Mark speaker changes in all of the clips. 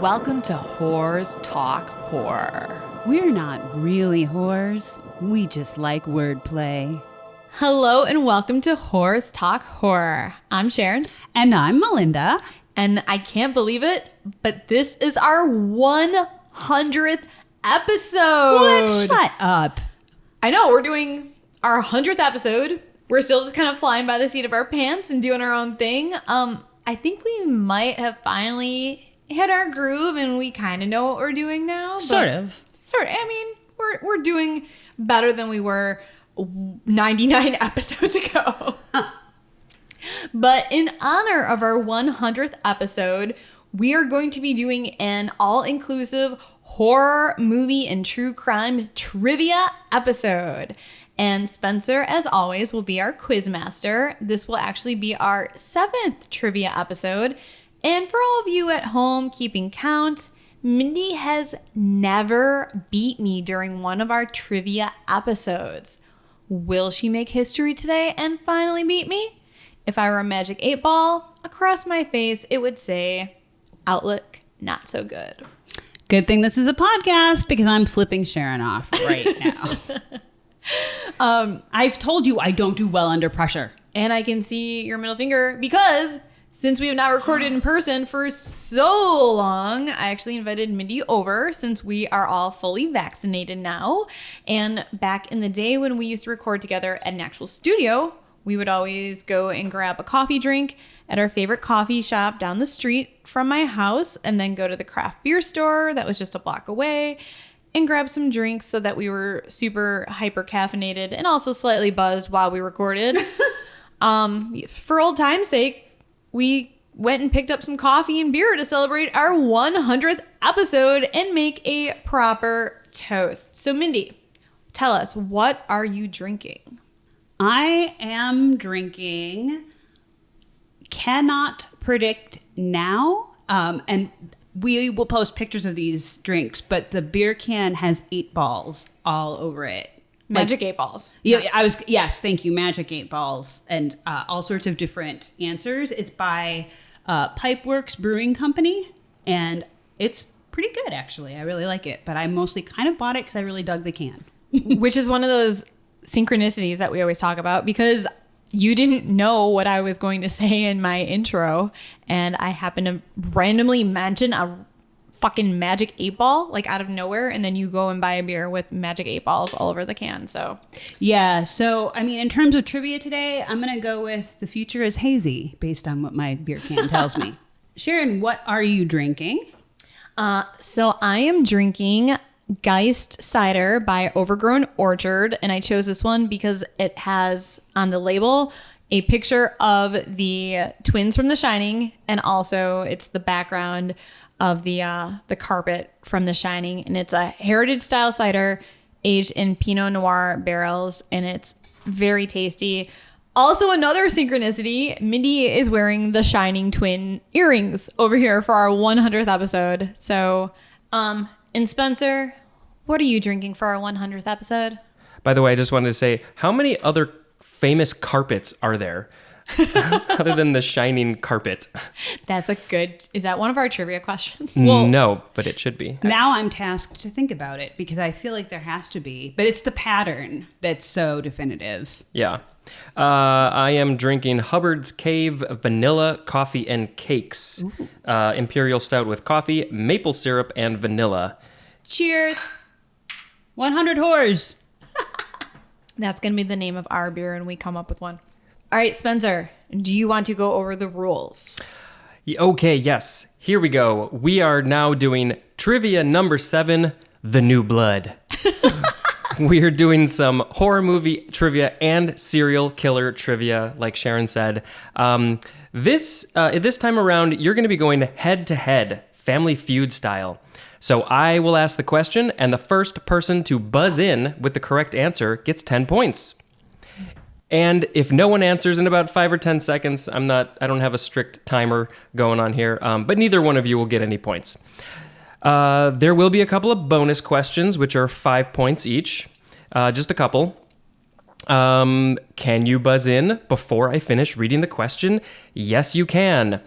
Speaker 1: Welcome to Whores Talk Horror.
Speaker 2: We're not really whores. We just like wordplay.
Speaker 1: Hello and welcome to Whores Talk Horror. I'm Sharon.
Speaker 2: And I'm Melinda.
Speaker 1: And I can't believe it, but this is our 100th episode.
Speaker 2: What? Shut up.
Speaker 1: I know, we're doing our 100th episode. We're still just kind of flying by the seat of our pants and doing our own thing. I think we might have finally hit our groove and we kind of know what we're doing now.
Speaker 2: Sort of.
Speaker 1: I mean, we're doing better than we were 99 episodes ago. But in honor of our 100th episode, we are going to be doing an all-inclusive horror, movie, and true crime trivia episode. And Spencer, as always, will be our quiz master. This will actually be our 7th trivia episode. And for all of you at home keeping count, Mindy has never beat me during one of our trivia episodes. Will she make history today and finally beat me? If I were a magic 8-ball, across my face it would say, outlook not so good.
Speaker 2: Good thing this is a podcast because I'm flipping Sharon off right now. I've told you I don't do well under pressure.
Speaker 1: And I can see your middle finger because since we have not recorded in person for so long, I actually invited Mindy over since we are all fully vaccinated now. And back in the day when we used to record together at an actual studio, we would always go and grab a coffee drink at our favorite coffee shop down the street from my house and then go to the craft beer store that was just a block away and grab some drinks so that we were super hyper caffeinated and also slightly buzzed while we recorded. For old time's sake, we went and picked up some coffee and beer to celebrate our 100th episode and make a proper toast. So Mindy, tell us, what are you drinking?
Speaker 2: I am drinking Cannot Predict Now. And we will post pictures of these drinks, but the beer can has 8 balls all over it.
Speaker 1: Magic 8 balls.
Speaker 2: Yeah, yes, thank you. Magic 8 balls and all sorts of different answers. It's by Pipeworks Brewing Company, and it's pretty good, actually. I really like it, but I mostly kind of bought it because I really dug the can.
Speaker 1: Which is one of those synchronicities that we always talk about because you didn't know what I was going to say in my intro, and I happened to randomly mention a fucking magic 8 ball like out of nowhere, and then you go and buy a beer with magic 8 balls all over the can. So
Speaker 2: yeah, so I mean, in terms of trivia today, I'm gonna go with the future is hazy based on what my beer can tells me. Sharon, what are you drinking?
Speaker 1: So I am drinking Geist cider by Overgrown Orchard, and I chose this one because it has on the label a picture of the twins from The Shining, and also it's the background of the carpet from The Shining, and it's a heritage style cider aged in Pinot Noir barrels, and it's very tasty. Also, another synchronicity, Mindy is wearing the Shining twin earrings over here for our 100th episode. So, and Spencer, what are you drinking for our 100th episode?
Speaker 3: By the way, I just wanted to say, how many other famous carpets are there other than the Shining carpet?
Speaker 1: Is that one of our trivia questions?
Speaker 3: No, but it should be.
Speaker 2: Now I'm tasked to think about it because I feel like there has to be, but it's the pattern that's so definitive.
Speaker 3: Yeah. I am drinking Hubbard's Cave Vanilla Coffee and Cakes. Imperial Stout with coffee, maple syrup, and vanilla.
Speaker 1: Cheers.
Speaker 2: 100 whores.
Speaker 1: That's going to be the name of our beer when we come up with one. All right, Spencer, do you want to go over the rules?
Speaker 3: Okay, yes. Here we go. We are now doing trivia number 7, The New Blood. We're doing some horror movie trivia and serial killer trivia, like Sharon said. This time around, you're going to be going head to head, Family Feud style. So I will ask the question, and the first person to buzz in with the correct answer gets 10 points. And if no one answers in about 5 or 10 seconds, I don't have a strict timer going on here, but neither one of you will get any points. There will be a couple of bonus questions, which are 5 points each. Just a couple. Can you buzz in before I finish reading the question? Yes, you can.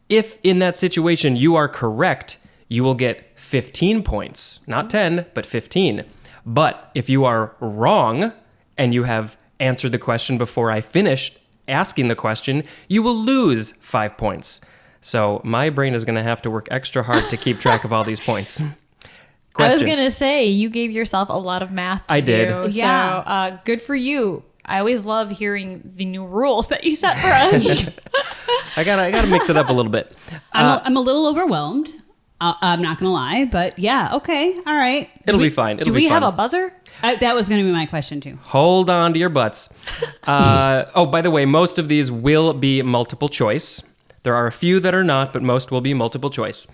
Speaker 3: If in that situation you are correct, you will get 15 points. Not 10, but 15. But if you are wrong and you have answered the question before I finished asking the question, you will lose 5 points. So my brain is going to have to work extra hard to keep track of all these points.
Speaker 1: I was going to say, you gave yourself a lot of math to
Speaker 3: I did.
Speaker 1: do,
Speaker 2: Yeah.
Speaker 1: So good for you. I always love hearing the new rules that you set for us.
Speaker 3: I gotta mix it up a little bit.
Speaker 2: I'm a little overwhelmed. I'm not going to lie, but yeah, okay, all right.
Speaker 3: It'll be fine.
Speaker 1: Do we have a buzzer?
Speaker 2: That was going to be my question too.
Speaker 3: Hold on to your butts. By the way, most of these will be multiple choice. There are a few that are not, but most will be multiple choice.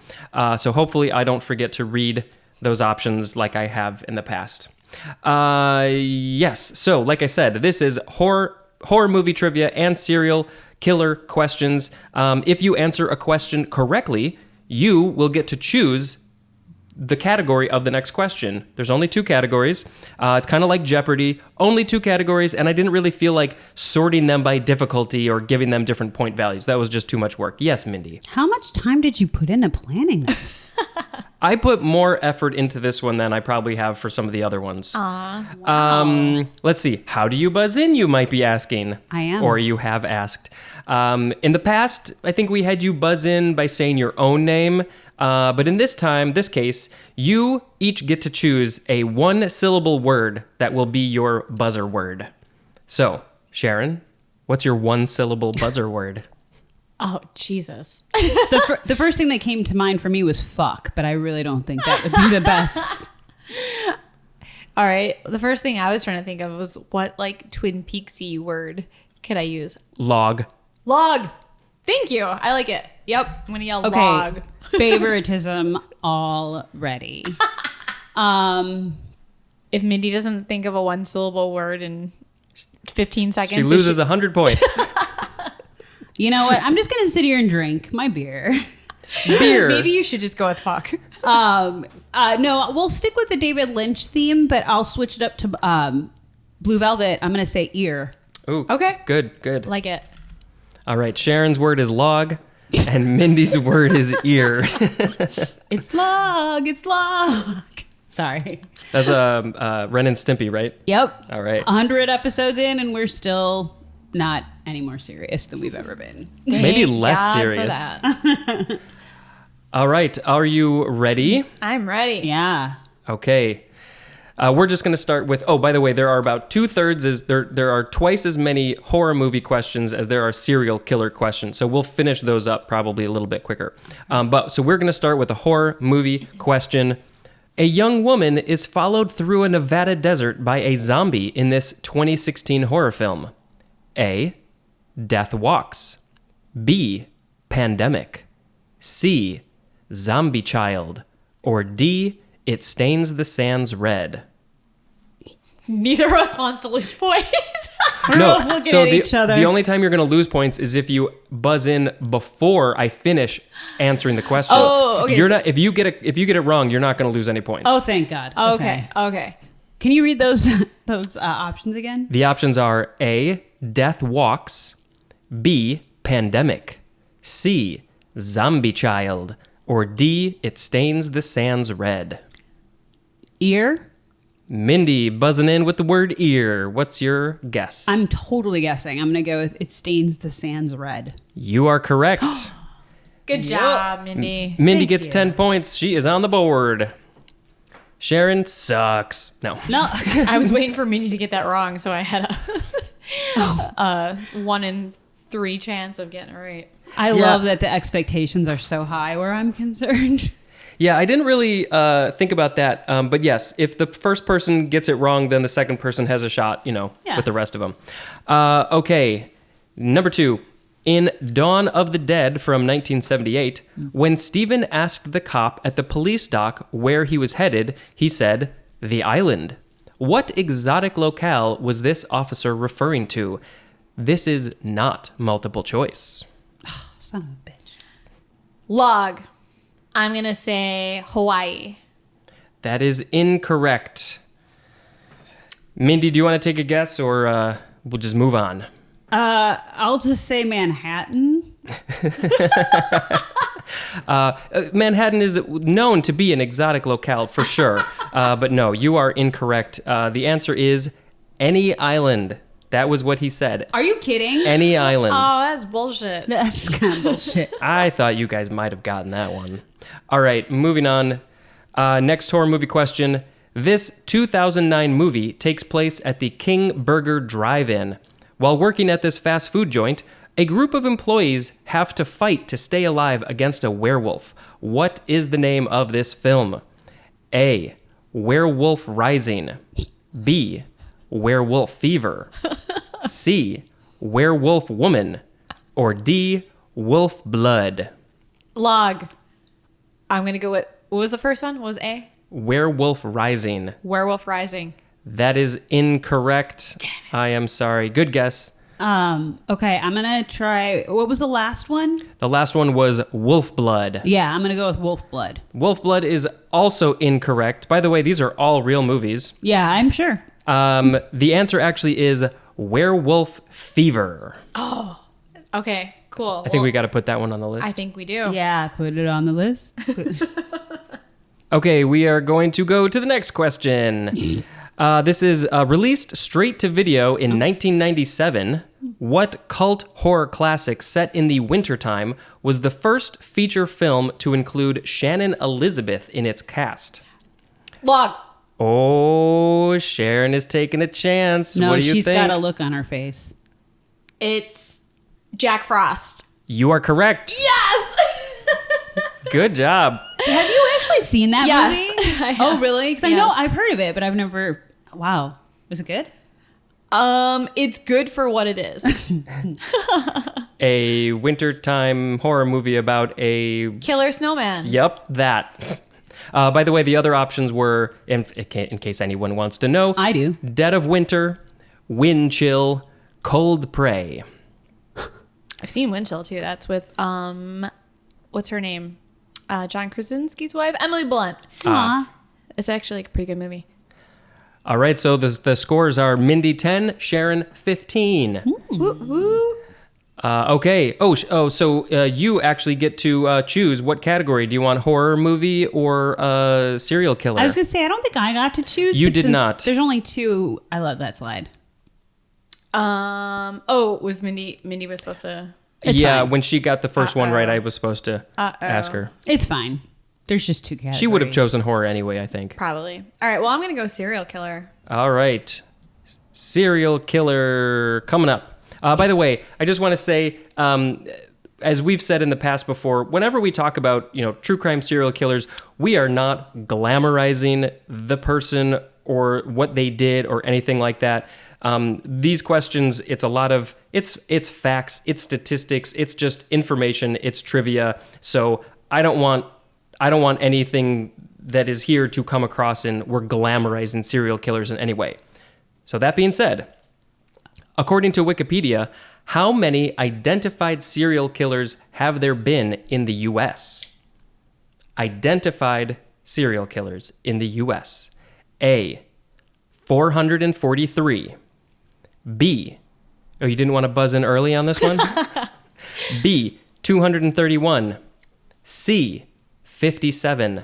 Speaker 3: So hopefully I don't forget to read those options like I have in the past. Yes. So like I said, this is horror movie trivia and serial killer questions. If you answer a question correctly, you will get to choose the category of the next question. There's only 2 categories. It's kind of like Jeopardy, only 2 categories, and I didn't really feel like sorting them by difficulty or giving them different point values. That was just too much work. Yes, Mindy.
Speaker 2: How much time did you put into planning this?
Speaker 3: I put more effort into this one than I probably have for some of the other ones.
Speaker 2: Wow.
Speaker 3: Let's see. How do you buzz in, you might be asking.
Speaker 2: I am.
Speaker 3: Or you have asked. In the past, I think we had you buzz in by saying your own name. But in this case, you each get to choose a 1-syllable word that will be your buzzer word. So, Sharon, what's your 1-syllable buzzer word?
Speaker 1: Oh, Jesus.
Speaker 2: The first thing that came to mind for me was fuck, but I really don't think that would be the best.
Speaker 1: All right. The first thing I was trying to think of was what Twin Peaksy word could I use?
Speaker 3: Log.
Speaker 1: Log. Thank you. I like it. Yep. I'm going to yell
Speaker 2: Okay.
Speaker 1: log.
Speaker 2: Favoritism already.
Speaker 1: If Mindy doesn't think of a 1-syllable word in 15 seconds,
Speaker 3: She loses 100 points.
Speaker 2: You know what? I'm just going to sit here and drink my beer.
Speaker 3: Beer.
Speaker 1: Maybe you should just go with fuck.
Speaker 2: No, we'll stick with the David Lynch theme, but I'll switch it up to Blue Velvet. I'm going to say ear.
Speaker 3: Ooh.
Speaker 1: Okay.
Speaker 3: Good.
Speaker 1: Like it.
Speaker 3: All right. Sharon's word is log, and Mindy's word is ear.
Speaker 2: It's log. Sorry.
Speaker 3: That's Ren and Stimpy, right?
Speaker 2: Yep.
Speaker 3: All right.
Speaker 2: 100 episodes in, and we're still not any more serious than we've ever been.
Speaker 3: Maybe
Speaker 1: Thank
Speaker 3: less
Speaker 1: God for
Speaker 3: serious.
Speaker 1: that.
Speaker 3: All right. Are you ready?
Speaker 1: I'm ready.
Speaker 2: Yeah.
Speaker 3: Okay. We're just going to start with, by the way, there are about 2/3 there are twice as many horror movie questions as there are serial killer questions. So we'll finish those up probably a little bit quicker. So we're going to start with a horror movie question. A young woman is followed through a Nevada desert by a zombie in this 2016 horror film. A, Death Walks. B, Pandemic. C, Zombie Child. Or D, It Stains the Sands Red.
Speaker 1: Neither of us wants to lose points.
Speaker 3: No,
Speaker 2: looking
Speaker 3: so
Speaker 2: at each other.
Speaker 3: the only time you're going to lose points is if you buzz in before I finish answering the question.
Speaker 1: Oh, okay,
Speaker 3: You're not if you get it wrong, you're not going to lose any points.
Speaker 2: Oh, thank God.
Speaker 1: Okay.
Speaker 2: Can you read those options again?
Speaker 3: The options are A, Death Walks, B, Pandemic, C, Zombie Child, or D, It Stains the Sands Red.
Speaker 2: Ear?
Speaker 3: Mindy buzzing in with the word ear. What's your guess?
Speaker 2: I'm totally guessing. I'm going to go with It Stains the Sands Red.
Speaker 3: You are correct.
Speaker 1: Good job, Mindy.
Speaker 3: Mindy
Speaker 2: Thank
Speaker 3: gets
Speaker 2: you.
Speaker 3: 10 points. She is on the board. Sharon sucks. No.
Speaker 2: No.
Speaker 1: I was waiting for Mindy to get that wrong, so I had a 1 in 3 chance of getting it right.
Speaker 2: I love that the expectations are so high where I'm concerned.
Speaker 3: Yeah, I didn't really think about that. But yes, if the first person gets it wrong, then the second person has a shot, with the rest of them. Okay, number 2. In Dawn of the Dead from 1978, when Stephen asked the cop at the police dock where he was headed, he said, "The island." What exotic locale was this officer referring to? This is not multiple choice.
Speaker 2: Son of a bitch.
Speaker 1: Log. I'm going to say Hawaii.
Speaker 3: That is incorrect. Mindy, do you want to take a guess or we'll just move on?
Speaker 2: I'll just say Manhattan.
Speaker 3: Manhattan is known to be an exotic locale for sure. But no, you are incorrect. The answer is any island. That was what he said.
Speaker 2: Are you kidding?
Speaker 3: Any island.
Speaker 1: Oh, that's bullshit.
Speaker 2: That's kind of bullshit.
Speaker 3: I thought you guys might have gotten that one. All right, moving on. Next horror movie question. This 2009 movie takes place at the King Burger Drive-In. While working at this fast food joint, a group of employees have to fight to stay alive against a werewolf. What is the name of this film? A. Werewolf Rising. B. Werewolf Fever. C. Werewolf Woman. Or D. Wolf Blood.
Speaker 1: Log. I'm going to go with, what was the first one? What was A?
Speaker 3: Werewolf Rising.
Speaker 1: Werewolf Rising.
Speaker 3: That is incorrect. I am sorry. Good guess.
Speaker 2: Okay, I'm gonna try. What was the last one?
Speaker 3: The last one was Wolf Blood.
Speaker 2: Yeah, I'm gonna go with Wolf Blood.
Speaker 3: Wolf Blood is also incorrect. By the way, these are all real movies.
Speaker 2: Yeah, I'm sure.
Speaker 3: The answer actually is Werewolf Fever.
Speaker 1: Okay, cool.
Speaker 3: I think we got to put that one on the list.
Speaker 1: I think we do.
Speaker 2: Yeah, put it on the list.
Speaker 3: Okay, we are going to go to the next question. This is released straight to video in 1997. What cult horror classic set in the wintertime was the first feature film to include Shannon Elizabeth in its cast?
Speaker 1: Log.
Speaker 3: Oh, Sharon is taking a chance.
Speaker 2: No,
Speaker 3: what do you
Speaker 2: she's
Speaker 3: think?
Speaker 2: got a look on her face.
Speaker 1: It's Jack Frost.
Speaker 3: You are correct.
Speaker 1: Yes!
Speaker 3: Good job.
Speaker 2: Have you actually seen that
Speaker 1: Yes,
Speaker 2: movie?
Speaker 1: I have.
Speaker 2: Oh, really? Because I
Speaker 1: Yes.
Speaker 2: know I've heard of it, but I've never. Wow, was it good?
Speaker 1: It's good for what it is.
Speaker 3: A wintertime horror movie about a...
Speaker 1: Killer Snowman.
Speaker 3: Yep, that. By the way, the other options were, in case anyone wants to know,
Speaker 2: I do.
Speaker 3: Dead of Winter, Wind Chill, Cold Prey.
Speaker 1: I've seen Wind Chill too. That's with what's her name? John Krasinski's wife, Emily Blunt.
Speaker 2: Aw.
Speaker 1: It's actually like a pretty good movie.
Speaker 3: All right, so the scores are Mindy 10, Sharon 15.
Speaker 1: Woo woo.
Speaker 3: Okay. So you actually get to choose what category. Do you want horror movie or serial killer?
Speaker 2: I was gonna say I don't think I got to choose.
Speaker 3: You
Speaker 2: but
Speaker 3: did
Speaker 2: since
Speaker 3: not.
Speaker 2: There's only two. I love that slide.
Speaker 1: Was Mindy was supposed to?
Speaker 2: It's
Speaker 3: yeah,
Speaker 2: fine.
Speaker 3: when she got the first one right, I was supposed to ask her.
Speaker 2: It's fine. There's just two categories.
Speaker 3: She would have chosen horror anyway, I think.
Speaker 1: Probably. All right. Well, I'm gonna go serial killer.
Speaker 3: All right. Serial killer coming up. By the way, I just want to say, as we've said in the past before, whenever we talk about, true crime serial killers, we are not glamorizing the person or what they did or anything like that. These questions, it's a lot of, it's facts, it's statistics, it's just information, it's trivia. So I don't want anything that is here to come across in we're glamorizing serial killers in any way. So that being said, according to Wikipedia, how many identified serial killers have there been in the U.S.? Identified serial killers in the U.S. A, 443. B, oh, you didn't want to buzz in early on this one? B, 231. C, 57.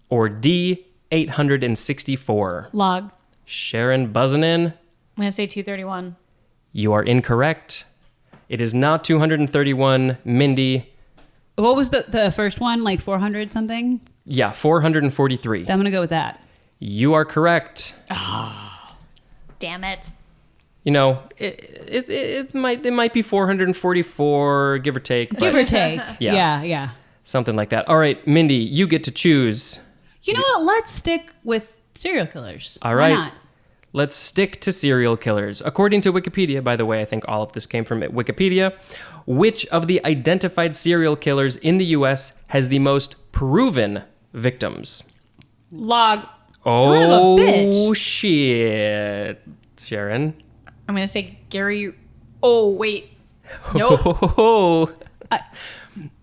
Speaker 3: Or D, 864.
Speaker 1: Log.
Speaker 3: Sharon buzzing in.
Speaker 1: I'm gonna say 231.
Speaker 3: You are incorrect. It is not 231. Mindy,
Speaker 2: What was the first one? Like 400 something?
Speaker 3: yeah, 443.
Speaker 2: I'm gonna go with that.
Speaker 3: You are correct.
Speaker 1: Damn it.
Speaker 3: It might be 444, give or take.
Speaker 2: Give
Speaker 3: but
Speaker 2: or take.
Speaker 3: Yeah.
Speaker 2: Yeah.
Speaker 3: something like that. All right, Mindy, you get to choose.
Speaker 2: You know what? Let's stick with serial killers.
Speaker 3: All
Speaker 2: Why
Speaker 3: right.
Speaker 2: not?
Speaker 3: Let's stick to serial killers. According to Wikipedia, by the way, I think all of this came from Wikipedia. Which of the identified serial killers in the U.S. has the most proven victims?
Speaker 1: Log.
Speaker 2: Son of a
Speaker 3: Oh,
Speaker 2: bitch.
Speaker 3: shit. Sharon?
Speaker 1: I'm gonna say Gary. Oh wait. Nope.
Speaker 3: Oh,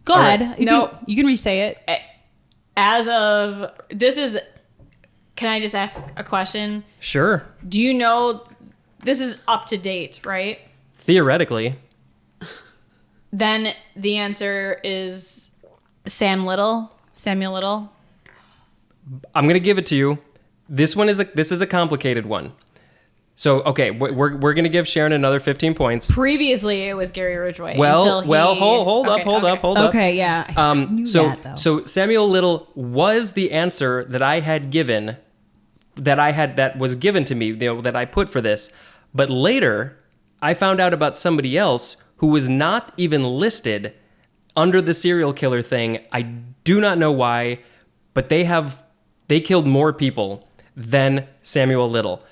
Speaker 2: Go
Speaker 3: All
Speaker 2: ahead.
Speaker 3: right.
Speaker 2: You can re-say it.
Speaker 1: As of this is. Can I just ask a question?
Speaker 3: sure.
Speaker 1: Do you know this is up to date, right?
Speaker 3: Theoretically.
Speaker 1: Then the answer is Samuel Little.
Speaker 3: I'm gonna give it to you. This is a complicated one. So okay, we're gonna give Sharon another 15 points.
Speaker 1: Previously, it was Gary Ridgway.
Speaker 3: Hold up.
Speaker 2: Okay, yeah. I knew that, though.
Speaker 3: So Samuel Little was the answer that I had given, that was given to me, that I put for this. But later, I found out about somebody else who was not even listed under the serial killer thing. I do not know why, but they killed more people than Samuel Little.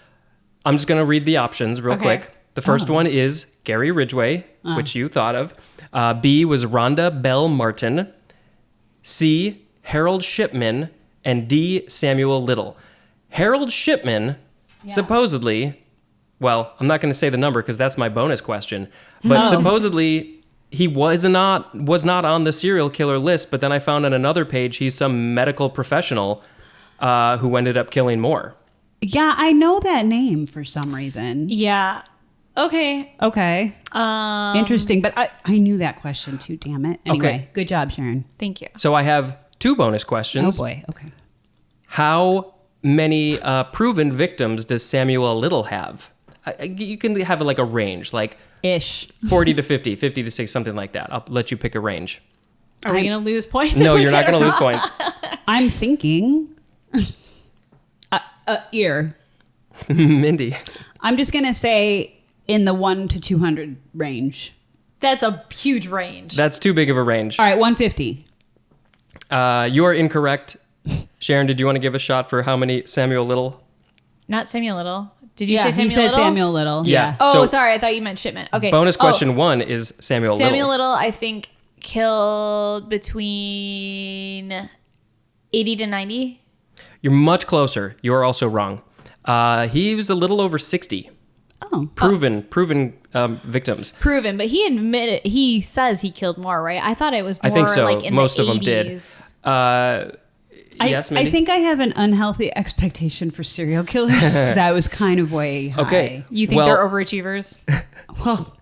Speaker 3: I'm just going to read the options real quick. The first one is Gary Ridgway, which you thought of. B was Rhonda Bell Martin. C, Harold Shipman. And D, Samuel Little. Harold Shipman, supposedly, well, I'm not going to say the number because that's my bonus question, but supposedly he was not on the serial killer list, but then I found on another page he's some medical professional who ended up killing more.
Speaker 2: Yeah, I know that name for some reason.
Speaker 1: Yeah. Okay.
Speaker 2: Interesting, but I knew that question too, damn it. Anyway, good job, Sharon.
Speaker 1: Thank you.
Speaker 3: So I have 2 bonus questions.
Speaker 2: Oh boy, okay.
Speaker 3: How many proven victims does Samuel Little have? You can have like a range, like
Speaker 2: Ish.
Speaker 3: 40 to 50, 50 to 60, something like that. I'll let you pick a range.
Speaker 1: Are we going to lose points?
Speaker 3: No, you're not going to lose points.
Speaker 2: I'm thinking ear.
Speaker 3: Mindy.
Speaker 2: I'm just going to say in the 1 to 200 range.
Speaker 1: That's a huge range.
Speaker 3: That's too big of a range.
Speaker 2: All right, 150.
Speaker 3: You are incorrect. Sharon, did you want to give a shot for how many Samuel Little?
Speaker 1: Not Samuel Little. Did you say Samuel
Speaker 2: he said
Speaker 1: Little?
Speaker 2: Samuel Little.
Speaker 3: Yeah.
Speaker 1: Oh,
Speaker 3: So-
Speaker 1: sorry. I thought you meant Shipman. Okay.
Speaker 3: Bonus question 1 is Samuel Little.
Speaker 1: Samuel Little, I think, killed between 80 to 90.
Speaker 3: You're much closer. You're also wrong. He was a little over 60.
Speaker 2: Oh.
Speaker 3: Proven victims.
Speaker 1: Proven, but he says he killed more, right? I thought it was more
Speaker 3: I think so.
Speaker 1: like in
Speaker 3: Most
Speaker 1: the
Speaker 3: of them
Speaker 1: 80s.
Speaker 3: did. Yes, Mindy?
Speaker 2: I think I have an unhealthy expectation for serial killers because I was kind of way high.
Speaker 3: Okay.
Speaker 1: You think they're overachievers?
Speaker 2: Well,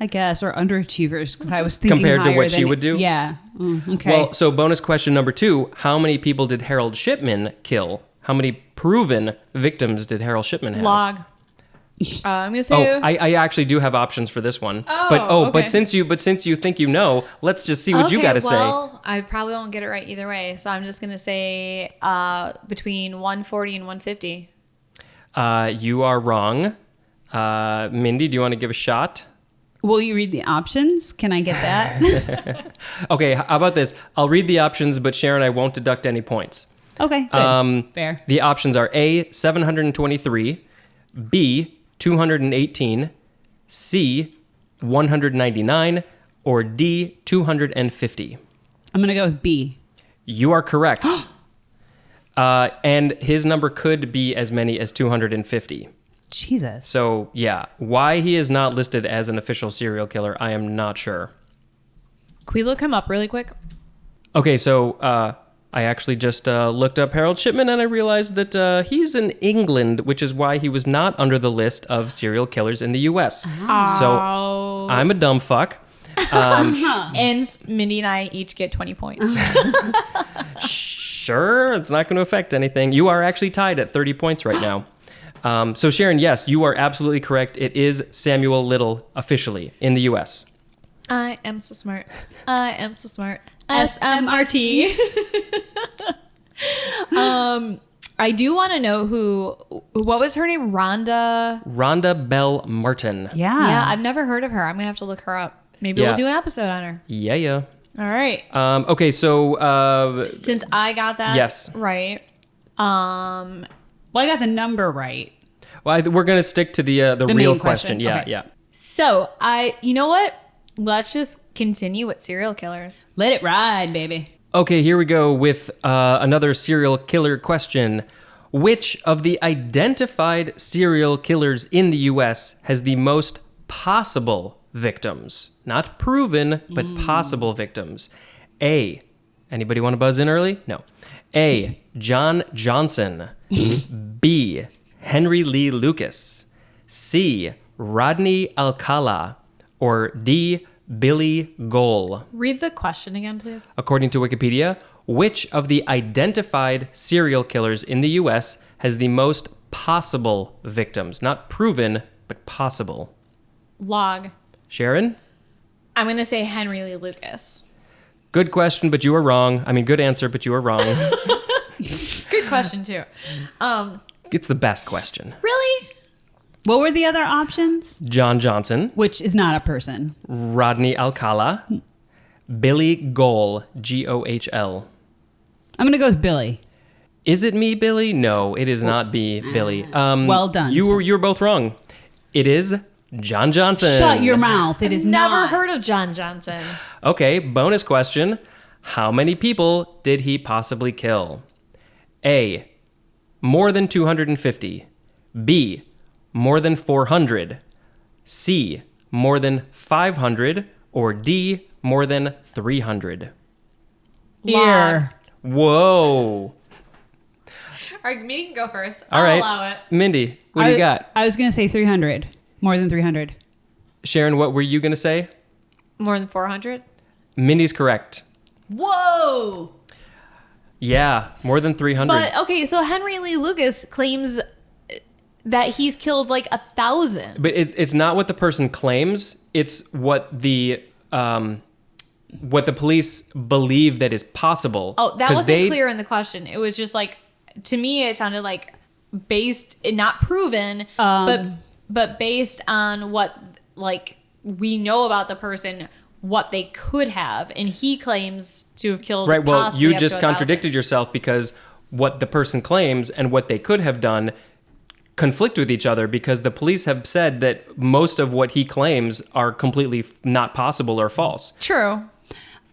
Speaker 2: I guess, or underachievers because I was thinking
Speaker 3: Compared to
Speaker 2: higher
Speaker 3: what she
Speaker 2: than-
Speaker 3: would do?
Speaker 2: Yeah. Okay.
Speaker 3: Well, so bonus question number 2, how many people did Harold Shipman kill? How many proven victims did Harold Shipman have?
Speaker 1: Log. I'm gonna say.
Speaker 3: I actually do have options for this one.
Speaker 1: Okay.
Speaker 3: But since you think you know, let's just see what you got to
Speaker 1: well, I probably won't get it right either way, so I'm just gonna say between 140 and 150.
Speaker 3: You are wrong. Mindy, do you want to give a shot?
Speaker 2: Will you read the options? Can I get that?
Speaker 3: Okay, how about this? I'll read the options, but Sharon, I won't deduct any points.
Speaker 2: Okay, good. Fair.
Speaker 3: The options are A, 723, B, 218, C, 199, or D, 250.
Speaker 2: I'm going to go with B.
Speaker 3: You are correct. And his number could be as many as 250.
Speaker 2: Jesus.
Speaker 3: So, yeah, why he is not listed as an official serial killer, I am not sure.
Speaker 1: Can we look him up really quick?
Speaker 3: Okay, so I actually just looked up Harold Shipman and I realized that he's in England, which is why he was not under the list of serial killers in the U.S. So I'm a dumb fuck.
Speaker 1: And Mindy and I each get 20 points.
Speaker 3: Sure, it's not going to affect anything. You are actually tied at 30 points right now. So Sharon, yes, you are absolutely correct. It is Samuel Little officially in the U.S.
Speaker 1: I am so smart.
Speaker 2: SMRT.
Speaker 1: I do want to know what was her name?
Speaker 3: Rhonda Bell Martin.
Speaker 1: Yeah, I've never heard of her. I'm going to have to look her up. Maybe we'll do an episode on her.
Speaker 3: Yeah.
Speaker 1: All right.
Speaker 3: Okay, so...
Speaker 1: Since I got that
Speaker 3: yes.
Speaker 1: right.
Speaker 2: Well, I got the number right.
Speaker 3: Well, we're going to stick to the real
Speaker 2: main question.
Speaker 3: Yeah,
Speaker 2: Okay.
Speaker 3: yeah.
Speaker 1: So, you know what? Let's just continue with serial killers.
Speaker 2: Let it ride, baby.
Speaker 3: Okay, here we go with another serial killer question. Which of the identified serial killers in the U.S. has the most possible victims? Not proven, but possible victims. A. Anybody want to buzz in early? No. A. John Johnson. B. Henry Lee Lucas. C. Rodney Alcala. Or D. Billy Goal.
Speaker 1: Read the question again, please.
Speaker 3: According to Wikipedia, which of the identified serial killers in the U.S. has the most possible victims? Not proven, but possible.
Speaker 1: Log.
Speaker 3: Sharon?
Speaker 1: I'm going to say Henry Lee Lucas.
Speaker 3: Good question, but you were wrong. I mean, good answer, but you were wrong.
Speaker 1: Good question, too.
Speaker 3: It's the best question.
Speaker 1: Really?
Speaker 2: What were the other options?
Speaker 3: John Johnson,
Speaker 2: Which is not a person.
Speaker 3: Rodney Alcala, Billy Goal, Gohl.
Speaker 2: I'm going to go with Billy.
Speaker 3: Is it me, Billy? No, it is not me, Billy.
Speaker 2: Well done.
Speaker 3: You were both wrong. It is John Johnson.
Speaker 2: Shut your mouth. It is
Speaker 1: Never
Speaker 2: not.
Speaker 1: heard of John Johnson.
Speaker 3: Okay, bonus question. How many people did he possibly kill? A, more than 250. B, more than 400. C, more than 500. Or D, more than 300.
Speaker 2: Ear.
Speaker 3: Whoa.
Speaker 1: All right, me can go first.
Speaker 3: All
Speaker 1: I'll
Speaker 3: right.
Speaker 1: allow it.
Speaker 3: Mindy, what do you got?
Speaker 2: I was going to say 300. More than 300.
Speaker 3: Sharon, what were you going to say?
Speaker 1: More than 400?
Speaker 3: Mindy's correct.
Speaker 2: Whoa.
Speaker 3: Yeah, more than 300.
Speaker 1: But, okay, so Henry Lee Lucas claims that he's killed like 1,000.
Speaker 3: But it's not what the person claims. It's what the police believe that is possible.
Speaker 1: Oh, that
Speaker 3: 'Cause
Speaker 1: wasn't clear in the question. It was just like, to me, it sounded like based, not proven, but based on what like we know about the person, what they could have, and he claims to have killed.
Speaker 3: Right. Well,
Speaker 1: possibly
Speaker 3: you
Speaker 1: up
Speaker 3: just
Speaker 1: to 1,000.
Speaker 3: contradicted yourself because what the person claims and what they could have done conflict with each other, because the police have said that most of what he claims are completely not possible or false.
Speaker 1: True,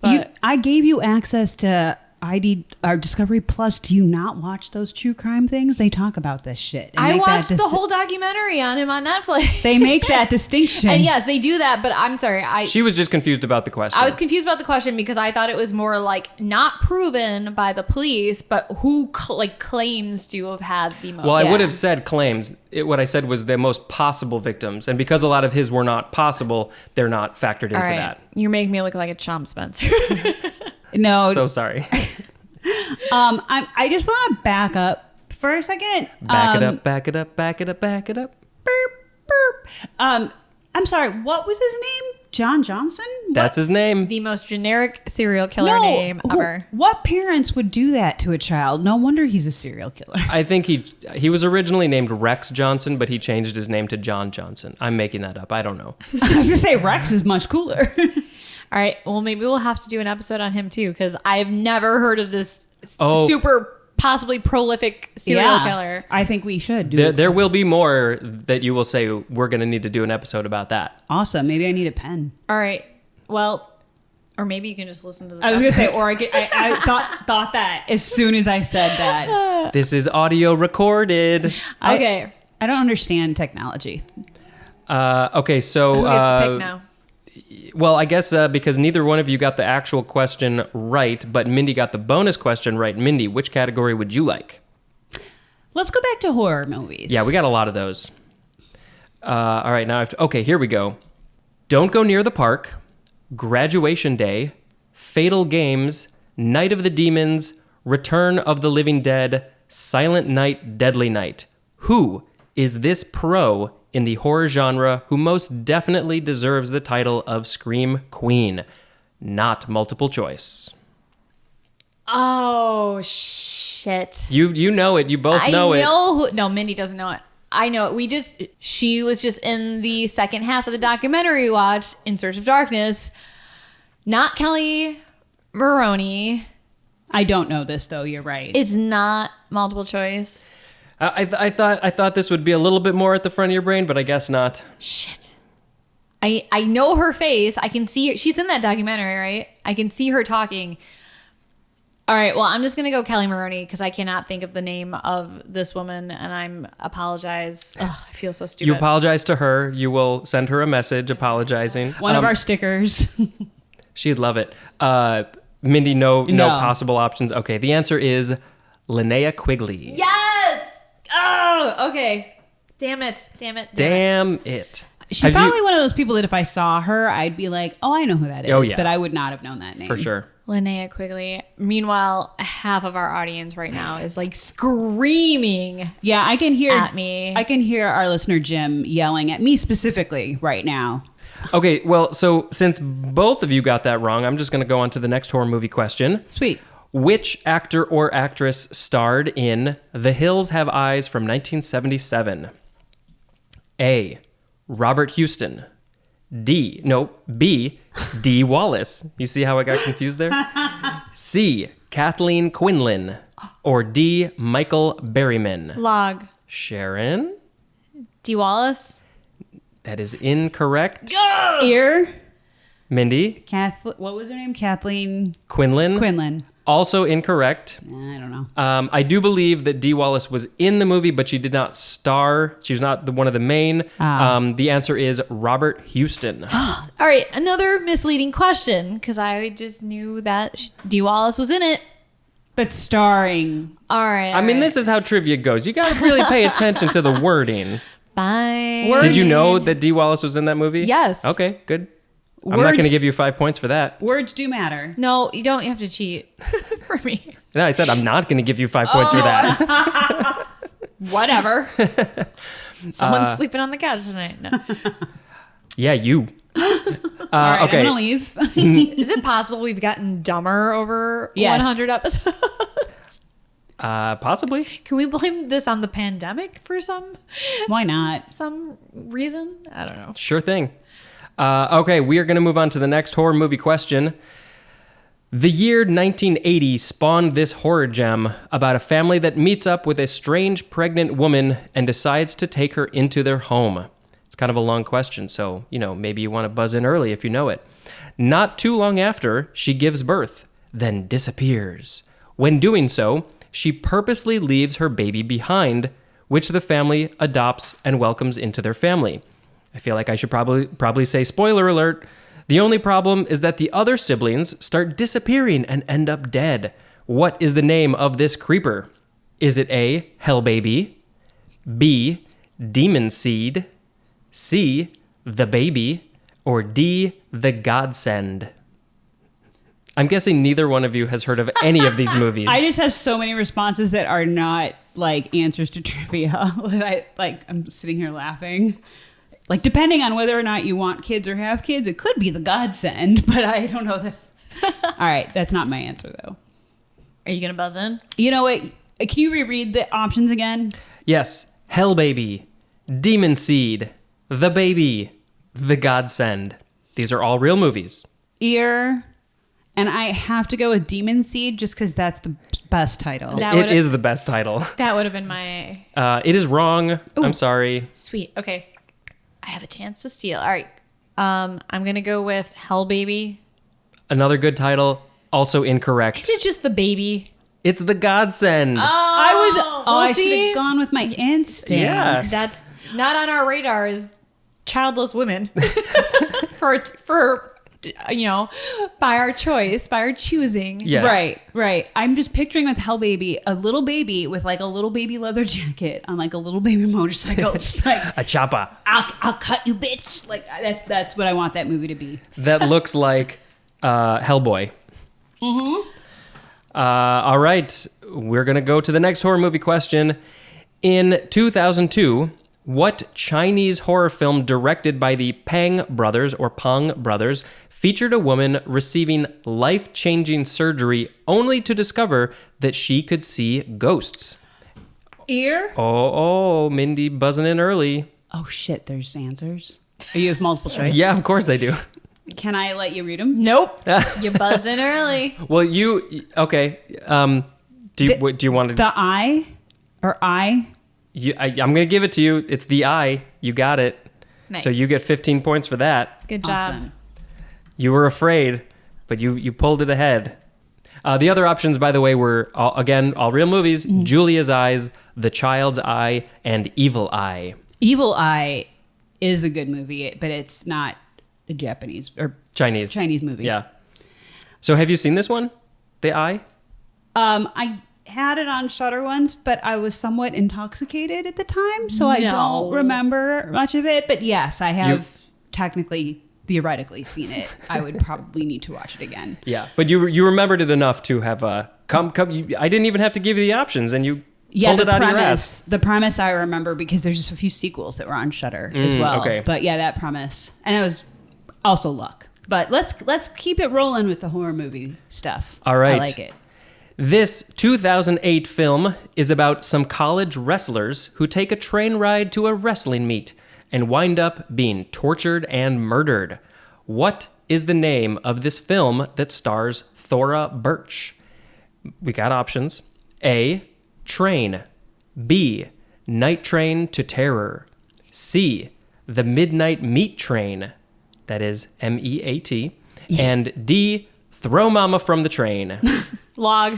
Speaker 1: but
Speaker 2: I gave you access to ID or Discovery Plus. Do you not watch those true crime things? They talk about this shit. and
Speaker 1: I
Speaker 2: make that
Speaker 1: watched the whole documentary on him on Netflix.
Speaker 2: They make that distinction.
Speaker 1: And yes, they do that, but I'm sorry.
Speaker 3: She was just confused about the question.
Speaker 1: I was confused about the question because I thought it was more like not proven by the police, but who claims to have had the most.
Speaker 3: Well, I would have said claims. What I said was the most possible victims. And because a lot of his were not possible, they're not factored into that.
Speaker 1: You're making me look like a chump, Spencer.
Speaker 2: No.
Speaker 3: So sorry.
Speaker 2: I just want to back up for a second.
Speaker 3: Back it up, back it up, back it up, back it up.
Speaker 2: Burp. I'm sorry. What was his name? John Johnson?
Speaker 3: That's his name.
Speaker 1: The most generic serial killer name ever.
Speaker 2: What parents would do that to a child? No wonder he's a serial killer.
Speaker 3: I think he was originally named Rex Johnson, but he changed his name to John Johnson. I'm making that up. I don't know.
Speaker 2: I was gonna say Rex is much cooler.
Speaker 1: All right. Well, maybe we'll have to do an episode on him too, because I've never heard of this
Speaker 3: Oh.
Speaker 1: super possibly prolific serial killer.
Speaker 2: I think we should do
Speaker 3: There will be more that you will say we're going to need to do an episode about that.
Speaker 2: Awesome. Maybe I need a pen.
Speaker 1: All right. Well, or maybe you can just listen to the
Speaker 2: I was gonna say, or I thought that as soon as I said that.
Speaker 3: This is audio recorded.
Speaker 1: Okay.
Speaker 2: I don't understand technology.
Speaker 3: Okay, so
Speaker 1: Who gets to pick now?
Speaker 3: well, I guess because neither one of you got the actual question right, but Mindy got the bonus question right. Mindy, which category would you like?
Speaker 2: Let's go back to horror movies.
Speaker 3: Yeah, we got a lot of those. All right, now okay, here we go. Don't Go Near the Park, Graduation Day, Fatal Games, Night of the Demons, Return of the Living Dead, Silent Night, Deadly Night. Who is this pro in the horror genre who most definitely deserves the title of Scream Queen? Not multiple choice.
Speaker 1: Oh, shit.
Speaker 3: You know it. You both know it.
Speaker 1: No, Mindy doesn't know it. I know it. She was just in the second half of the documentary we watched, In Search of Darkness. Not Kelly Maroney.
Speaker 2: I don't know this though. You're right.
Speaker 1: It's not multiple choice.
Speaker 3: I thought this would be a little bit more at the front of your brain, but I guess not.
Speaker 1: Shit. I know her face. I can see her. She's in that documentary, right? I can see her talking. All right, well, I'm just going to go Kelly Maroney because I cannot think of the name of this woman, and apologize. Ugh, I feel so stupid.
Speaker 3: You apologize to her. You will send her a message apologizing.
Speaker 2: One of our stickers.
Speaker 3: She'd love it. Mindy, no possible options. Okay, the answer is Linnea Quigley.
Speaker 1: Yes! Oh, okay. Damn it.
Speaker 3: Damn it.
Speaker 2: She's probably one of those people that if I saw her, I'd be like, oh, I know who that is.
Speaker 3: Oh, yeah.
Speaker 2: But I would not have known that name.
Speaker 3: For sure.
Speaker 1: Linnea Quigley. Meanwhile, half of our audience right now is like screaming.
Speaker 2: Yeah, I can hear
Speaker 1: at me.
Speaker 2: I can hear our listener Jim yelling at me specifically right now.
Speaker 3: Okay, well, so since both of you got that wrong, I'm just going to go on to the next horror movie question.
Speaker 2: Sweet.
Speaker 3: Which actor or actress starred in The Hills Have Eyes from 1977? A. Robert Houston. B. Dee Wallace. You see how I got confused there? C. Kathleen Quinlan. Or D. Michael Berryman.
Speaker 1: Log.
Speaker 3: Sharon?
Speaker 1: D. Wallace.
Speaker 3: That is incorrect.
Speaker 2: Ear.
Speaker 3: Mindy?
Speaker 2: What was her name? Kathleen
Speaker 3: Quinlan?
Speaker 2: Quinlan.
Speaker 3: Also incorrect.
Speaker 2: I don't know.
Speaker 3: I do believe that Dee Wallace was in the movie, but she did not star. She was not one of the main. The answer is Robert Houston.
Speaker 1: All right, another misleading question because I just knew that Dee Wallace was in it.
Speaker 2: But starring.
Speaker 1: All right.
Speaker 3: I mean, this is how trivia goes. You got to really pay attention to the wording.
Speaker 1: Fine.
Speaker 3: Did you know that Dee Wallace was in that movie?
Speaker 1: Yes.
Speaker 3: Okay, good. I'm not going to give you 5 points for that.
Speaker 2: Words do matter.
Speaker 1: No, you don't. You have to cheat for me.
Speaker 3: No, I said I'm not going to give you 5 points for that.
Speaker 1: Whatever. Someone's sleeping on the couch tonight. No.
Speaker 3: Yeah, you.
Speaker 2: All right,
Speaker 3: okay.
Speaker 2: I'm gonna leave.
Speaker 1: Is it possible we've gotten dumber over
Speaker 2: Yes.
Speaker 1: 100 episodes?
Speaker 3: Possibly.
Speaker 1: Can we blame this on the pandemic for some
Speaker 2: Why not?
Speaker 1: reason? I don't know.
Speaker 3: Sure thing. Okay, we are going to move on to the next horror movie question. The year 1980 spawned this horror gem about a family that meets up with a strange pregnant woman and decides to take her into their home. It's kind of a long question, so, maybe you want to buzz in early if you know it. Not too long after, she gives birth, then disappears. When doing so, she purposely leaves her baby behind, which the family adopts and welcomes into their family. I feel like I should probably say spoiler alert. The only problem is that the other siblings start disappearing and end up dead. What is the name of this creeper? Is it A, Hell Baby, B, Demon Seed, C, The Baby, or D, The Godsend? I'm guessing neither one of you has heard of any of these movies.
Speaker 2: I just have so many responses that are not like answers to trivia that I'm sitting here laughing. Like, depending on whether or not you want kids or have kids, it could be the godsend, but I don't know that. All right, that's not my answer, though.
Speaker 1: Are you going to buzz in?
Speaker 2: You know what? Can you reread the options again?
Speaker 3: Yes. Hell Baby, Demon Seed, The Baby, The Godsend. These are all real movies.
Speaker 2: Ear. And I have to go with Demon Seed just because that's the best title.
Speaker 3: It is the best title.
Speaker 1: That would have been my...
Speaker 3: It is wrong.
Speaker 1: Ooh.
Speaker 3: I'm sorry.
Speaker 1: Sweet. Okay. I have a chance to steal. All right. I'm going to go with Hell Baby.
Speaker 3: Another good title, also incorrect.
Speaker 1: Is it just The Baby?
Speaker 3: It's The Godsend.
Speaker 2: I should have gone with my instinct.
Speaker 3: Yes.
Speaker 1: That's not on our radar is childless women. for by our choice, by our choosing.
Speaker 3: Yes.
Speaker 2: Right. I'm just picturing with Hell Baby, a little baby with like a little baby leather jacket on like a little baby motorcycle. Just like
Speaker 3: A chopper.
Speaker 2: I'll cut you, bitch. Like that's what I want that movie to be.
Speaker 3: That looks like Hellboy. Mm-hmm. All right. We're going to go to the next horror movie question. In 2002, what Chinese horror film directed by the Pang brothers or Pang brothers featured a woman receiving life-changing surgery only to discover that she could see ghosts?
Speaker 2: Ear?
Speaker 3: Oh, Mindy buzzing in early.
Speaker 2: Oh shit, there's answers. Are you have multiple choice?
Speaker 3: Yeah, of course they do.
Speaker 2: Can I let you read them?
Speaker 1: Nope. You buzz in early.
Speaker 3: Well, okay. Do you want to?
Speaker 2: The I or I?
Speaker 3: I'm going to give it to you. It's the eye. You got it.
Speaker 1: Nice.
Speaker 3: So you get 15 points for that.
Speaker 1: Good job.
Speaker 2: Awesome.
Speaker 3: You were afraid, but you pulled it ahead. The other options, by the way, were, all real movies. Mm-hmm. Julia's Eyes, The Child's Eye, and Evil Eye.
Speaker 2: Evil Eye is a good movie, but it's not a Japanese or Chinese movie.
Speaker 3: Yeah. So have you seen this one? The Eye?
Speaker 2: I had it on Shudder once, but I was somewhat intoxicated at the time, so I don't remember much of it. But yes, I have theoretically seen it. I would probably need to watch it again.
Speaker 3: Yeah, but you remembered it enough to have come. I didn't even have to give you the options, and you pulled it out of your ass.
Speaker 2: The premise I remember because there's just a few sequels that were on Shudder as well.
Speaker 3: Okay.
Speaker 2: But yeah, that premise, and it was also luck. But let's keep it rolling with the horror movie stuff.
Speaker 3: All right,
Speaker 2: I like it.
Speaker 3: This 2008 film is about some college wrestlers who take a train ride to a wrestling meet and wind up being tortured and murdered. What is the name of this film that stars Thora Birch? We got options. A, Train. B, Night Train to Terror. C, The Midnight Meat Train. That is MEAT. And D, Throw Mama from the Train.
Speaker 1: Log.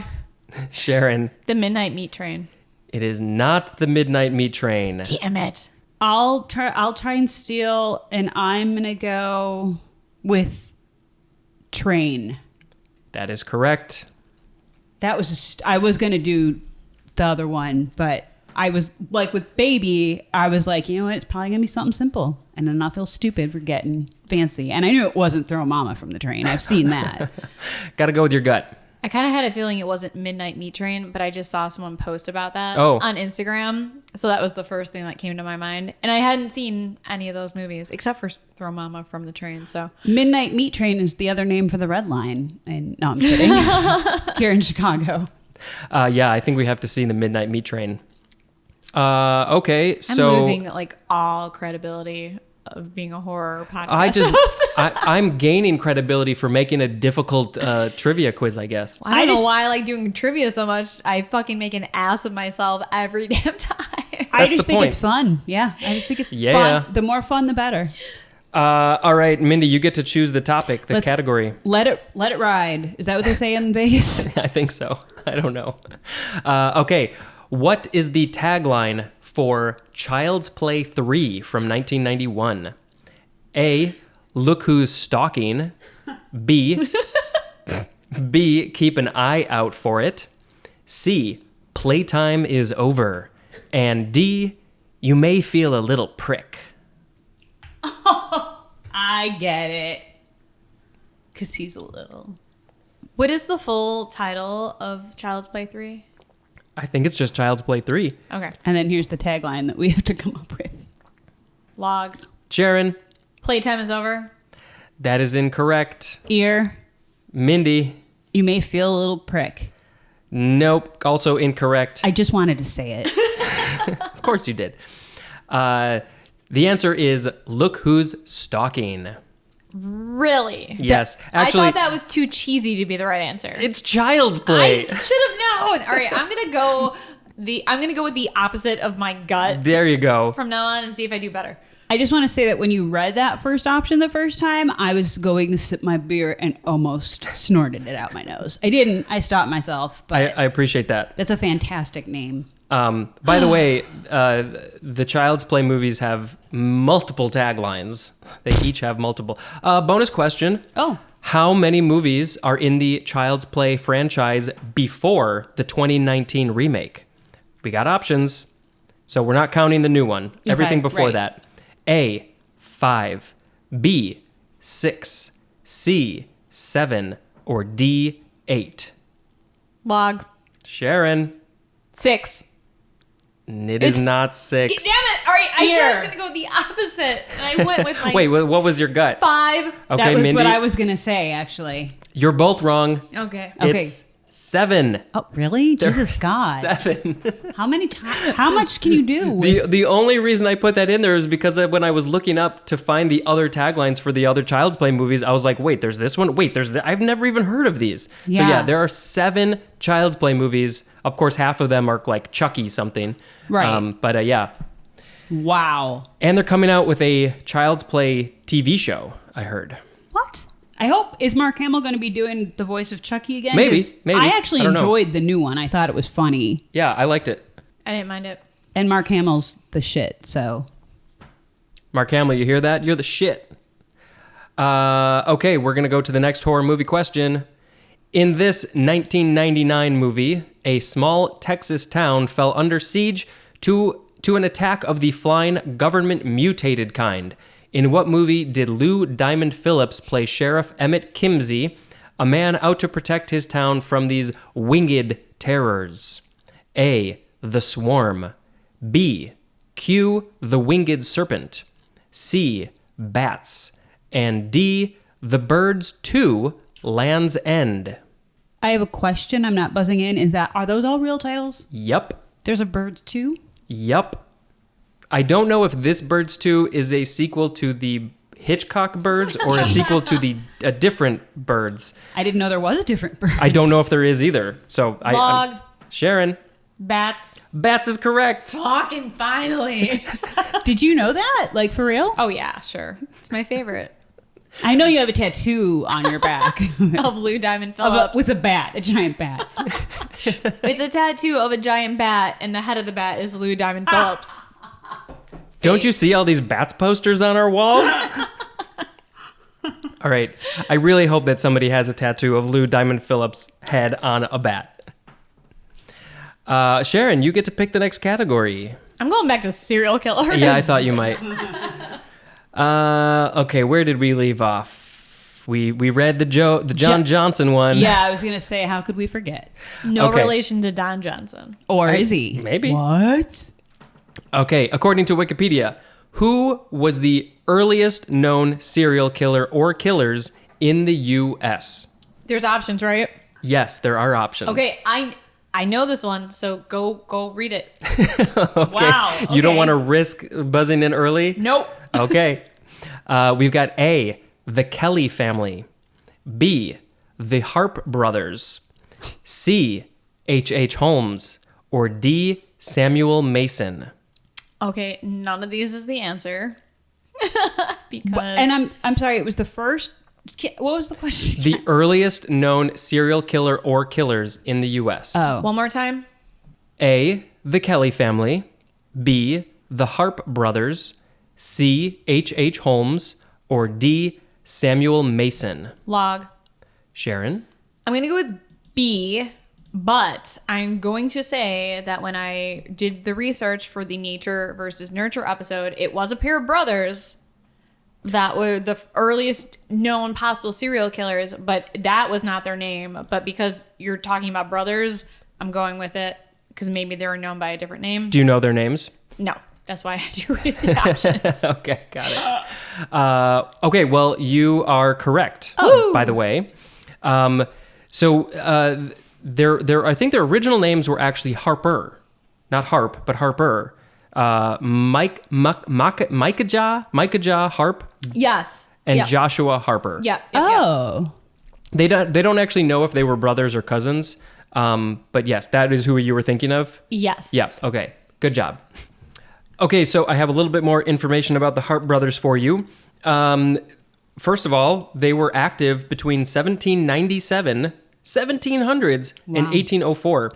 Speaker 3: Sharon.
Speaker 1: The Midnight Meat Train.
Speaker 3: It is not The Midnight Meat Train.
Speaker 1: Damn it.
Speaker 2: I'll try and steal, and I'm gonna go with Train.
Speaker 3: That is correct.
Speaker 2: That was I was gonna do the other one, but I was like with Baby, I was like, you know what, it's probably gonna be something simple, and then I'll feel stupid for getting fancy. And I knew it wasn't Throw Mama from the Train. I've seen that.
Speaker 3: Got to go with your gut.
Speaker 1: I kind of had a feeling it wasn't Midnight Meat Train, but I just saw someone post about that on Instagram. So that was the first thing that came to my mind. And I hadn't seen any of those movies except for Throw Mama from the Train. So
Speaker 2: Midnight Meat Train is the other name for the Red Line. And no, I'm kidding. Here in Chicago.
Speaker 3: Yeah, I think we have to see The Midnight Meat Train. Okay, so
Speaker 1: I'm losing like all credibility of being a horror podcast.
Speaker 3: I'm gaining credibility for making a difficult trivia quiz, I guess.
Speaker 1: I don't know why I like doing trivia so much. I fucking make an ass of myself every damn time.
Speaker 2: I just think it's fun. Yeah, I just think it's fun. The more fun, the better.
Speaker 3: All right, Mindy, you get to choose the topic, category.
Speaker 2: Let it ride. Is that what they say in Vegas?
Speaker 3: I think so. I don't know. Okay, what is the tagline for Child's Play 3 from 1991? A, Look Who's Stalking. B, Keep an Eye Out for It. C, Playtime is Over. And D, You May Feel a Little Prick.
Speaker 2: I get it. Because he's a little.
Speaker 1: What is the full title of Child's Play 3?
Speaker 3: I think it's just Child's Play 3.
Speaker 1: Okay.
Speaker 2: And then here's the tagline that we have to come up with.
Speaker 1: Log.
Speaker 3: Sharon.
Speaker 1: Playtime is over.
Speaker 3: That is incorrect.
Speaker 2: Ear.
Speaker 3: Mindy.
Speaker 2: You may feel a little prick.
Speaker 3: Nope. Also incorrect.
Speaker 2: I just wanted to say it.
Speaker 3: Of course you did. The answer is Look Who's Stalking.
Speaker 1: Really?
Speaker 3: Yes. Actually,
Speaker 1: I thought that was too cheesy to be the right answer.
Speaker 3: It's Child's Play.
Speaker 1: I should have known. All right, I'm gonna go with the opposite of my gut
Speaker 3: There you go.
Speaker 1: from now on and see if I do better.
Speaker 2: I just want to say that when you read that first option the first time, I was going to sip my beer and almost snorted it out my nose. I didn't. I stopped myself. But
Speaker 3: I appreciate that.
Speaker 2: that's a fantastic name.
Speaker 3: By the way, the Child's Play movies have multiple taglines. They each have multiple. Bonus question.
Speaker 2: Oh.
Speaker 3: How many movies are in the Child's Play franchise before the 2019 remake? We got options, so we're not counting the new one. Everything before
Speaker 2: right.
Speaker 3: that. A, 5, B, 6, C, 7, or D, 8.
Speaker 1: Log.
Speaker 3: Sharon.
Speaker 1: 6.
Speaker 3: It is not 6.
Speaker 1: Damn it! All right, I said I was going to go with the opposite, and I went with like
Speaker 3: Wait, what was your gut?
Speaker 1: 5.
Speaker 3: Okay,
Speaker 2: that was
Speaker 3: Mindy,
Speaker 2: what I was going to say, actually.
Speaker 3: you're both wrong.
Speaker 1: Okay.
Speaker 3: It's 7.
Speaker 2: Oh, really? Jesus
Speaker 3: There's
Speaker 2: God.
Speaker 3: 7.
Speaker 2: How many times? How much can you do? With-
Speaker 3: The only reason I put that in there is because when I was looking up to find the other taglines for the other Child's Play movies, I was like, wait, there's this one? Wait, I've never even heard of these. So yeah, there are 7 Child's Play movies. Of course, half of them are like Chucky something.
Speaker 2: Right.
Speaker 3: But yeah.
Speaker 2: Wow.
Speaker 3: And they're coming out with a Child's Play TV show, I heard.
Speaker 2: What? I hope, is Mark Hamill going to be doing the voice of Chucky again?
Speaker 3: Maybe.
Speaker 2: 'Cause I actually enjoyed the new one. I thought it was funny.
Speaker 3: Yeah, I liked it.
Speaker 1: I didn't mind it.
Speaker 2: And Mark Hamill's the shit, so.
Speaker 3: Mark Hamill, you hear that? You're the shit. Okay, we're going to go to the next horror movie question. In this 1999 movie, a small Texas town fell under siege to an attack of the flying government mutated kind. In what movie did Lou Diamond Phillips play Sheriff Emmett Kimsey, a man out to protect his town from these winged terrors? A. The Swarm. B. Q. The Winged Serpent. C. Bats. And D. The Birds 2. Land's End.
Speaker 2: I have a question. I'm not buzzing in. Are those all real titles?
Speaker 3: Yep.
Speaker 2: There's a Birds 2?
Speaker 3: Yep. I don't know if this Birds 2 is a sequel to the Hitchcock Birds or a sequel to a different Birds.
Speaker 2: I didn't know there was a different Birds.
Speaker 3: I don't know if there is either. So
Speaker 1: Log.
Speaker 3: Sharon.
Speaker 1: Bats.
Speaker 3: Bats is correct.
Speaker 1: Fucking finally.
Speaker 2: Did you know that? Like, for real?
Speaker 1: Oh, yeah, sure. It's my favorite.
Speaker 2: I know you have a tattoo on your back.
Speaker 1: Of Lou Diamond Phillips.
Speaker 2: With a bat, a giant bat.
Speaker 1: It's a tattoo of a giant bat, and the head of the bat is Lou Diamond Phillips.
Speaker 3: Don't you see all these Bats posters on our walls? All right. I really hope that somebody has a tattoo of Lou Diamond Phillips' head on a bat. Sharon, you get to pick the next category.
Speaker 1: I'm going back to serial killers.
Speaker 3: Yeah, I thought you might. Okay, where did we leave off? We read the John Johnson one.
Speaker 2: Yeah, I was going to say, how could we forget?
Speaker 1: No
Speaker 3: Okay.
Speaker 1: relation to Don Johnson.
Speaker 2: Or is he?
Speaker 3: Maybe.
Speaker 2: What?
Speaker 3: Okay, according to Wikipedia, who was the earliest known serial killer or killers in the U.S.?
Speaker 1: There's options, right?
Speaker 3: Yes, there are options.
Speaker 1: Okay, I know this one, so go read it.
Speaker 3: Okay.
Speaker 2: Wow.
Speaker 3: You don't
Speaker 2: okay.
Speaker 3: want to risk buzzing in early?
Speaker 1: Nope.
Speaker 3: Okay. We've got A, the Kelly family. B, the Harp brothers. C, H.H. Holmes. Or D, Samuel Mason.
Speaker 1: Okay, none of these is the answer. Because
Speaker 2: And I'm sorry, it was the first. What was the question?
Speaker 3: The earliest known serial killer or killers in the U.S.
Speaker 2: Oh.
Speaker 1: one more time.
Speaker 3: A, the Kelly family. B, the Harp brothers. C, H.H. Holmes. Or D, Samuel Mason.
Speaker 1: Log.
Speaker 3: Sharon?
Speaker 1: I'm going to go with B, but I'm going to say that when I did the research for the nature versus nurture episode, it was a pair of brothers that were the earliest known possible serial killers, but that was not their name. But because you're talking about brothers, I'm going with it because maybe they were known by a different name.
Speaker 3: Do you know their names?
Speaker 1: No, that's why I had to read the options.
Speaker 3: Okay, got it. Okay, well, you are correct, by the way. I think their original names were actually Harper. Not Harp, but Harper. Micajah Harp
Speaker 1: Yes.
Speaker 3: and
Speaker 1: Yep.
Speaker 3: Joshua Harper.
Speaker 1: Yep.
Speaker 2: Oh.
Speaker 3: They don't actually know if they were brothers or cousins. But yes, that is who you were thinking of.
Speaker 1: Yes.
Speaker 3: Yeah. Okay. Good job. Okay, so I have a little bit more information about the Harp brothers for you. First of all, they were active between 1797, 1700s, and 1804.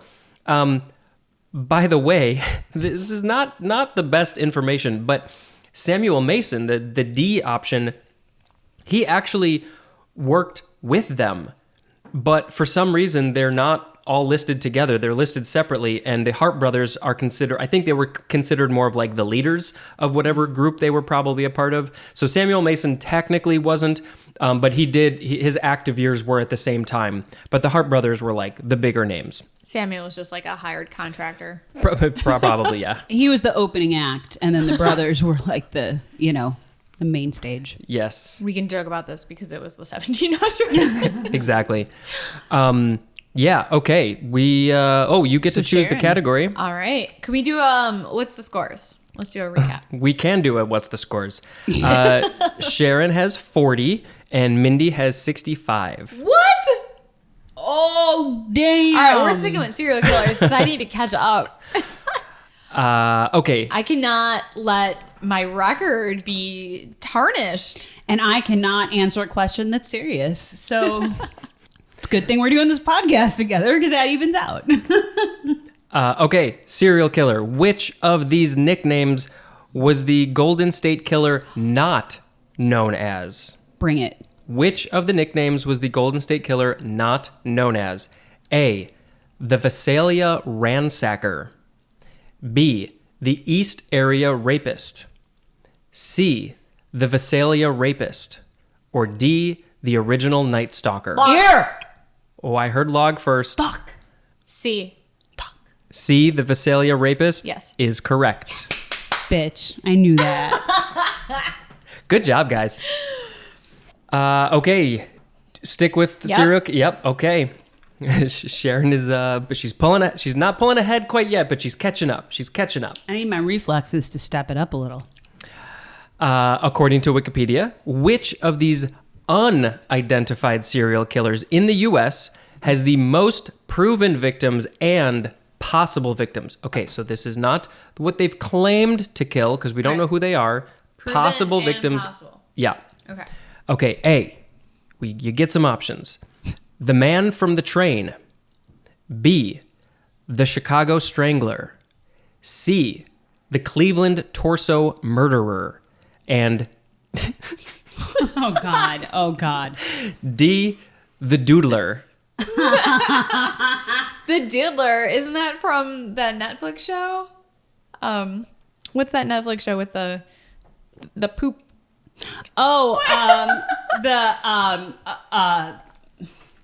Speaker 3: By the way, this is not the best information, but Samuel Mason, the D option, he actually worked with them. But for some reason, they're not all listed together. They're listed separately, and the Harp brothers are considered, I think they were considered more of like the leaders of whatever group they were probably a part of. So Samuel Mason technically wasn't, but his active years were at the same time. But the Harp brothers were like the bigger names.
Speaker 1: Samuel was just like a hired contractor.
Speaker 3: Probably, yeah.
Speaker 2: He was the opening act, and then the brothers were like the main stage.
Speaker 3: Yes,
Speaker 1: We can joke about this because it was the 1700s.
Speaker 3: exactly. Yeah, okay. You get to choose the
Speaker 2: Sharon.
Speaker 3: category.
Speaker 1: All right. Can we do what's the scores? Let's do a recap.
Speaker 3: We can do it. What's the scores? Sharon has 40 and Mindy has 65.
Speaker 1: What?
Speaker 2: Oh, damn.
Speaker 1: All right, we're sticking with serial killers because I need to catch up.
Speaker 3: Okay.
Speaker 1: I cannot let my record be tarnished.
Speaker 2: And I cannot answer a question that's serious. So it's a good thing we're doing this podcast together because that evens out.
Speaker 3: Okay, serial killer. Which of these nicknames was the Golden State Killer not known as?
Speaker 2: Bring it.
Speaker 3: Which of the nicknames was the Golden State Killer not known as? A, the Visalia Ransacker. B, the East Area Rapist. C, the Visalia Rapist. Or D, the Original Night Stalker.
Speaker 2: Here!
Speaker 3: Oh, I heard log first.
Speaker 2: Fuck.
Speaker 1: C.
Speaker 3: C, the Visalia Rapist,
Speaker 1: Yes.
Speaker 3: is correct.
Speaker 2: Bitch. I knew that.
Speaker 3: Good job, guys. Okay, stick with the
Speaker 1: Yep.
Speaker 3: serial. Yep. Okay. Sharon is, but she's pulling it. She's not pulling ahead quite yet, but she's catching up. She's catching up.
Speaker 2: I need my reflexes to step it up a little.
Speaker 3: According to Wikipedia, which of these unidentified serial killers in the U.S. has the most proven victims and possible victims? Okay, so this is not what they've claimed to kill because we don't
Speaker 1: Right.
Speaker 3: know who they are.
Speaker 1: Proven
Speaker 3: Possible
Speaker 1: and
Speaker 3: victims.
Speaker 1: possible.
Speaker 3: Yeah.
Speaker 1: Okay.
Speaker 3: Okay, A, you get some options. The Man from the Train. B, the Chicago Strangler. C, the Cleveland Torso Murderer. And
Speaker 2: Oh, God. Oh, God.
Speaker 3: D, the Doodler.
Speaker 1: The Diddler, isn't that from that Netflix show? What's that Netflix show with the poop?
Speaker 2: Oh,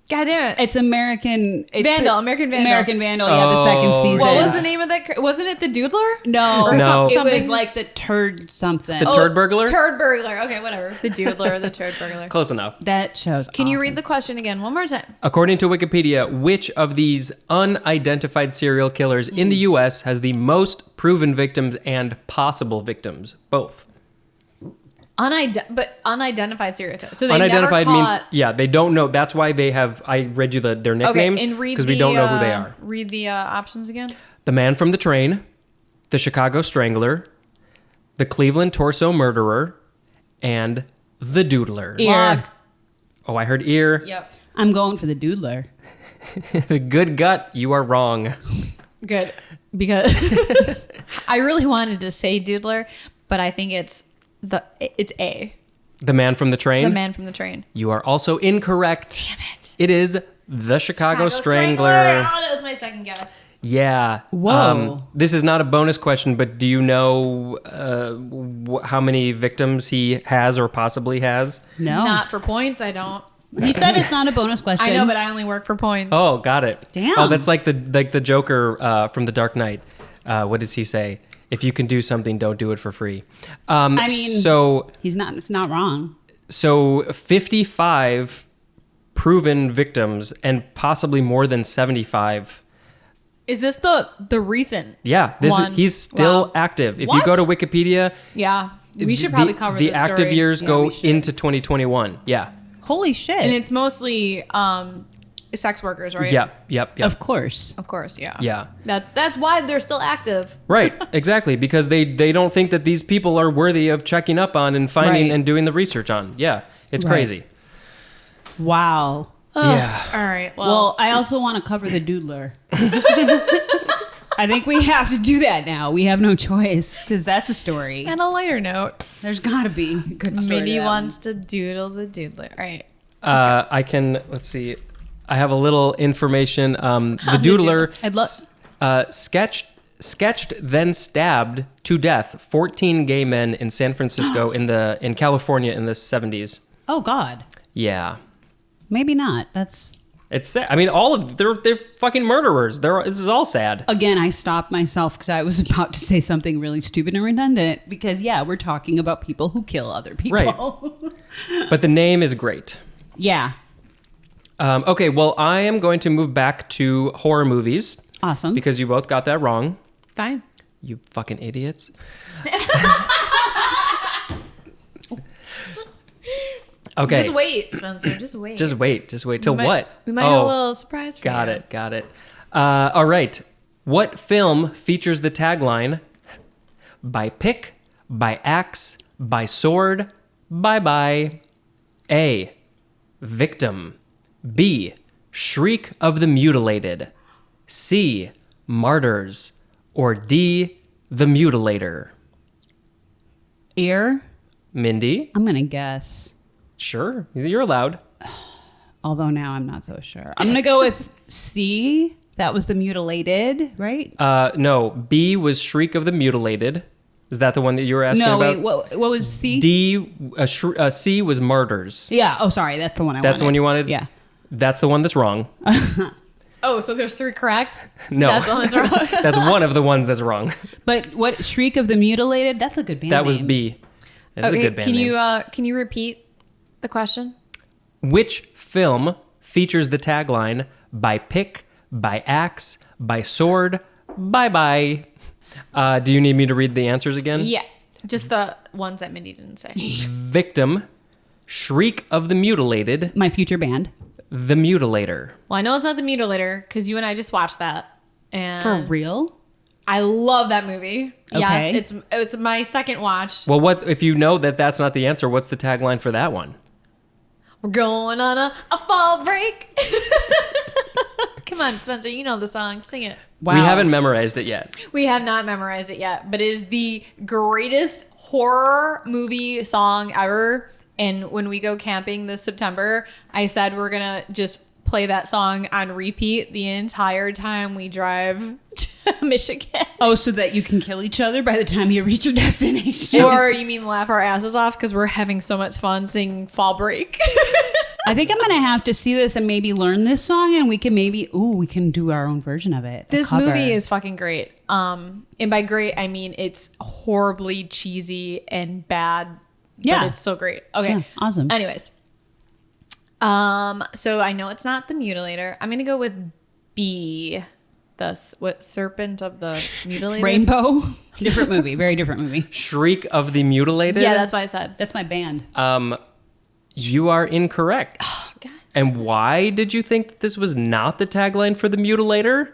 Speaker 1: God damn it.
Speaker 2: it's American. It's
Speaker 1: Vandal, American Vandal.
Speaker 2: American Vandal, yeah, the second
Speaker 3: Oh,
Speaker 2: season.
Speaker 1: What
Speaker 3: yeah.
Speaker 1: was the name of that? Wasn't it the Doodler?
Speaker 2: No,
Speaker 1: Or
Speaker 3: No.
Speaker 2: it was
Speaker 1: something.
Speaker 2: like the turd something.
Speaker 3: The Turd Burglar?
Speaker 1: Turd Burglar. Okay, whatever. The Doodler, the Turd Burglar.
Speaker 3: Close enough.
Speaker 2: That shows.
Speaker 1: Can you read the question again one more time?
Speaker 3: According to Wikipedia, which of these unidentified serial killers in the U.S. has the most proven victims and possible victims? Both.
Speaker 1: Unidentified serial killer. So they
Speaker 3: Unidentified
Speaker 1: never
Speaker 3: means,
Speaker 1: caught...
Speaker 3: yeah, they don't know. That's why they have, I read you their nicknames
Speaker 1: and read
Speaker 3: because we don't know who they are.
Speaker 1: Read the options again.
Speaker 3: The Man from the Train, the Chicago Strangler, the Cleveland Torso Murderer, and the Doodler.
Speaker 2: Ear.
Speaker 3: Oh, I heard ear.
Speaker 1: Yep.
Speaker 2: I'm going for the doodler.
Speaker 3: Good gut, you are wrong.
Speaker 1: Good. Because I really wanted to say Doodler, but I think it's A.
Speaker 3: The Man from the Train.
Speaker 1: The Man from the Train.
Speaker 3: You are also incorrect.
Speaker 1: Damn it.
Speaker 3: It is the Chicago Strangler.
Speaker 1: Oh, that was my second guess.
Speaker 3: Yeah.
Speaker 2: Whoa.
Speaker 3: This is not a bonus question, but do you know how many victims he has or possibly has?
Speaker 2: No.
Speaker 1: Not for points, I don't.
Speaker 2: You said it's not a bonus question.
Speaker 1: I know, but I only work for points.
Speaker 3: Oh, got it.
Speaker 2: Damn.
Speaker 3: Oh, that's like the Joker from The Dark Knight. What does he say? If you can do something, don't do it for free.
Speaker 2: I mean,
Speaker 3: so
Speaker 2: it's not wrong.
Speaker 3: 55 proven victims and possibly more than 75.
Speaker 1: Is this the recent?
Speaker 3: Yeah,
Speaker 1: one?
Speaker 3: he's still
Speaker 1: Wow.
Speaker 3: active. If you
Speaker 2: What?
Speaker 3: go to Wikipedia,
Speaker 1: Yeah. We should probably cover
Speaker 3: the
Speaker 1: this
Speaker 3: active
Speaker 1: story.
Speaker 3: years
Speaker 2: Yeah,
Speaker 3: go
Speaker 2: we should.
Speaker 3: into 2021. Yeah.
Speaker 2: Holy shit.
Speaker 1: And it's mostly sex workers, right?
Speaker 3: Yep.
Speaker 2: Of course.
Speaker 1: Of course, yeah.
Speaker 3: Yeah.
Speaker 1: That's why they're still active.
Speaker 3: Right, exactly, because they don't think that these people are worthy of checking up on and finding
Speaker 2: Right.
Speaker 3: and doing the research on. Yeah, it's
Speaker 2: Right.
Speaker 3: crazy.
Speaker 2: Wow.
Speaker 3: Yeah.
Speaker 1: All right.
Speaker 2: Well, I also want to cover the doodler. I think we have to do that now. We have no choice because that's a story.
Speaker 1: and a lighter note,
Speaker 2: There's got to be a good story.
Speaker 1: Mindy
Speaker 2: to that
Speaker 1: wants to doodle the doodler. All right.
Speaker 3: I can, let's see. I have a little information. The doodler
Speaker 2: I'd
Speaker 3: sketched, then stabbed to death 14 gay men in San Francisco in California in the 70s.
Speaker 2: one. Oh God.
Speaker 3: Yeah.
Speaker 2: Maybe not. That's
Speaker 3: It's sad. I mean, they're fucking murderers. This is all sad.
Speaker 2: again. I stopped myself because I was about to say something really stupid and redundant. Because yeah, we're talking about people who kill other people.
Speaker 3: Right. But the name is great.
Speaker 2: Yeah.
Speaker 3: Okay, well, I am going to move back to horror movies
Speaker 2: Awesome.
Speaker 3: because you both got that wrong.
Speaker 1: Fine.
Speaker 3: You fucking idiots. Okay.
Speaker 1: Just wait, Spencer. Just wait.
Speaker 3: Just wait. Till what?
Speaker 1: We might have a little surprise for
Speaker 3: Got
Speaker 1: you.
Speaker 3: it. Got it. All right. What film features the tagline, by pick, by axe, by sword, bye-bye? A, Victim. B, Shriek of the Mutilated. C, Martyrs. Or D, The Mutilator.
Speaker 2: Ear.
Speaker 3: Mindy?
Speaker 2: I'm gonna guess.
Speaker 3: Sure, you're allowed.
Speaker 2: Although now I'm not so sure. I'm going to go with C. That was the mutilated, right?
Speaker 3: No, B was Shriek of the Mutilated. Is that the one that you were asking
Speaker 2: No,
Speaker 3: about?
Speaker 2: wait, what was C?
Speaker 3: C was Martyrs.
Speaker 2: Yeah. Oh, sorry. That's the one I wanted.
Speaker 3: That's the one you wanted?
Speaker 2: Yeah.
Speaker 3: That's the one that's wrong.
Speaker 1: Oh, so there's 3 correct?
Speaker 3: No.
Speaker 1: That's the one that's wrong.
Speaker 3: That's one of the ones that's wrong.
Speaker 2: But what, Shriek of the Mutilated? That's a good band
Speaker 3: That was
Speaker 2: name.
Speaker 3: B. That's a good band name.
Speaker 1: Can you repeat the question?
Speaker 3: Which film features the tagline, by pick, by axe, by sword, bye-bye? Do you need me to read the answers again?
Speaker 1: Yeah, just the ones that Mindy didn't say.
Speaker 3: Victim, Shriek of the Mutilated,
Speaker 2: My future band.
Speaker 3: The Mutilator.
Speaker 1: Well, I know it's not The Mutilator because you and I just watched that. And
Speaker 2: For real?
Speaker 1: I love that movie.
Speaker 2: Okay.
Speaker 1: Yes, it's my second watch.
Speaker 3: Well, what if you know that that's not the answer? What's the tagline for that one?
Speaker 1: We're going on a fall break. Come on, Spencer, you know the song. Sing it.
Speaker 2: Wow.
Speaker 3: We haven't memorized it yet.
Speaker 1: We have not memorized it yet, but it is the greatest horror movie song ever. And when we go camping this September, I said we're going to just play that song on repeat the entire time we drive to Michigan.
Speaker 2: Oh, so that you can kill each other by the time you reach your destination.
Speaker 1: Or you mean laugh our asses off because we're having so much fun singing Fall Break.
Speaker 2: I think I'm going to have to see this and maybe learn this song, and we can do our own version of it.
Speaker 1: This movie is fucking great. And by great, I mean it's horribly cheesy and bad,
Speaker 2: Yeah.
Speaker 1: but it's so great. Okay.
Speaker 2: Yeah, awesome.
Speaker 1: Anyways. So I know it's not The Mutilator. I'm going to go with B. What Serpent of the Mutilated?
Speaker 2: Rainbow. Different movie. Very different movie.
Speaker 3: Shriek of the Mutilated?
Speaker 1: Yeah, that's what I said.
Speaker 2: That's my band.
Speaker 3: You are incorrect.
Speaker 1: Oh, God.
Speaker 3: And why did you think that this was not the tagline for the Mutilator?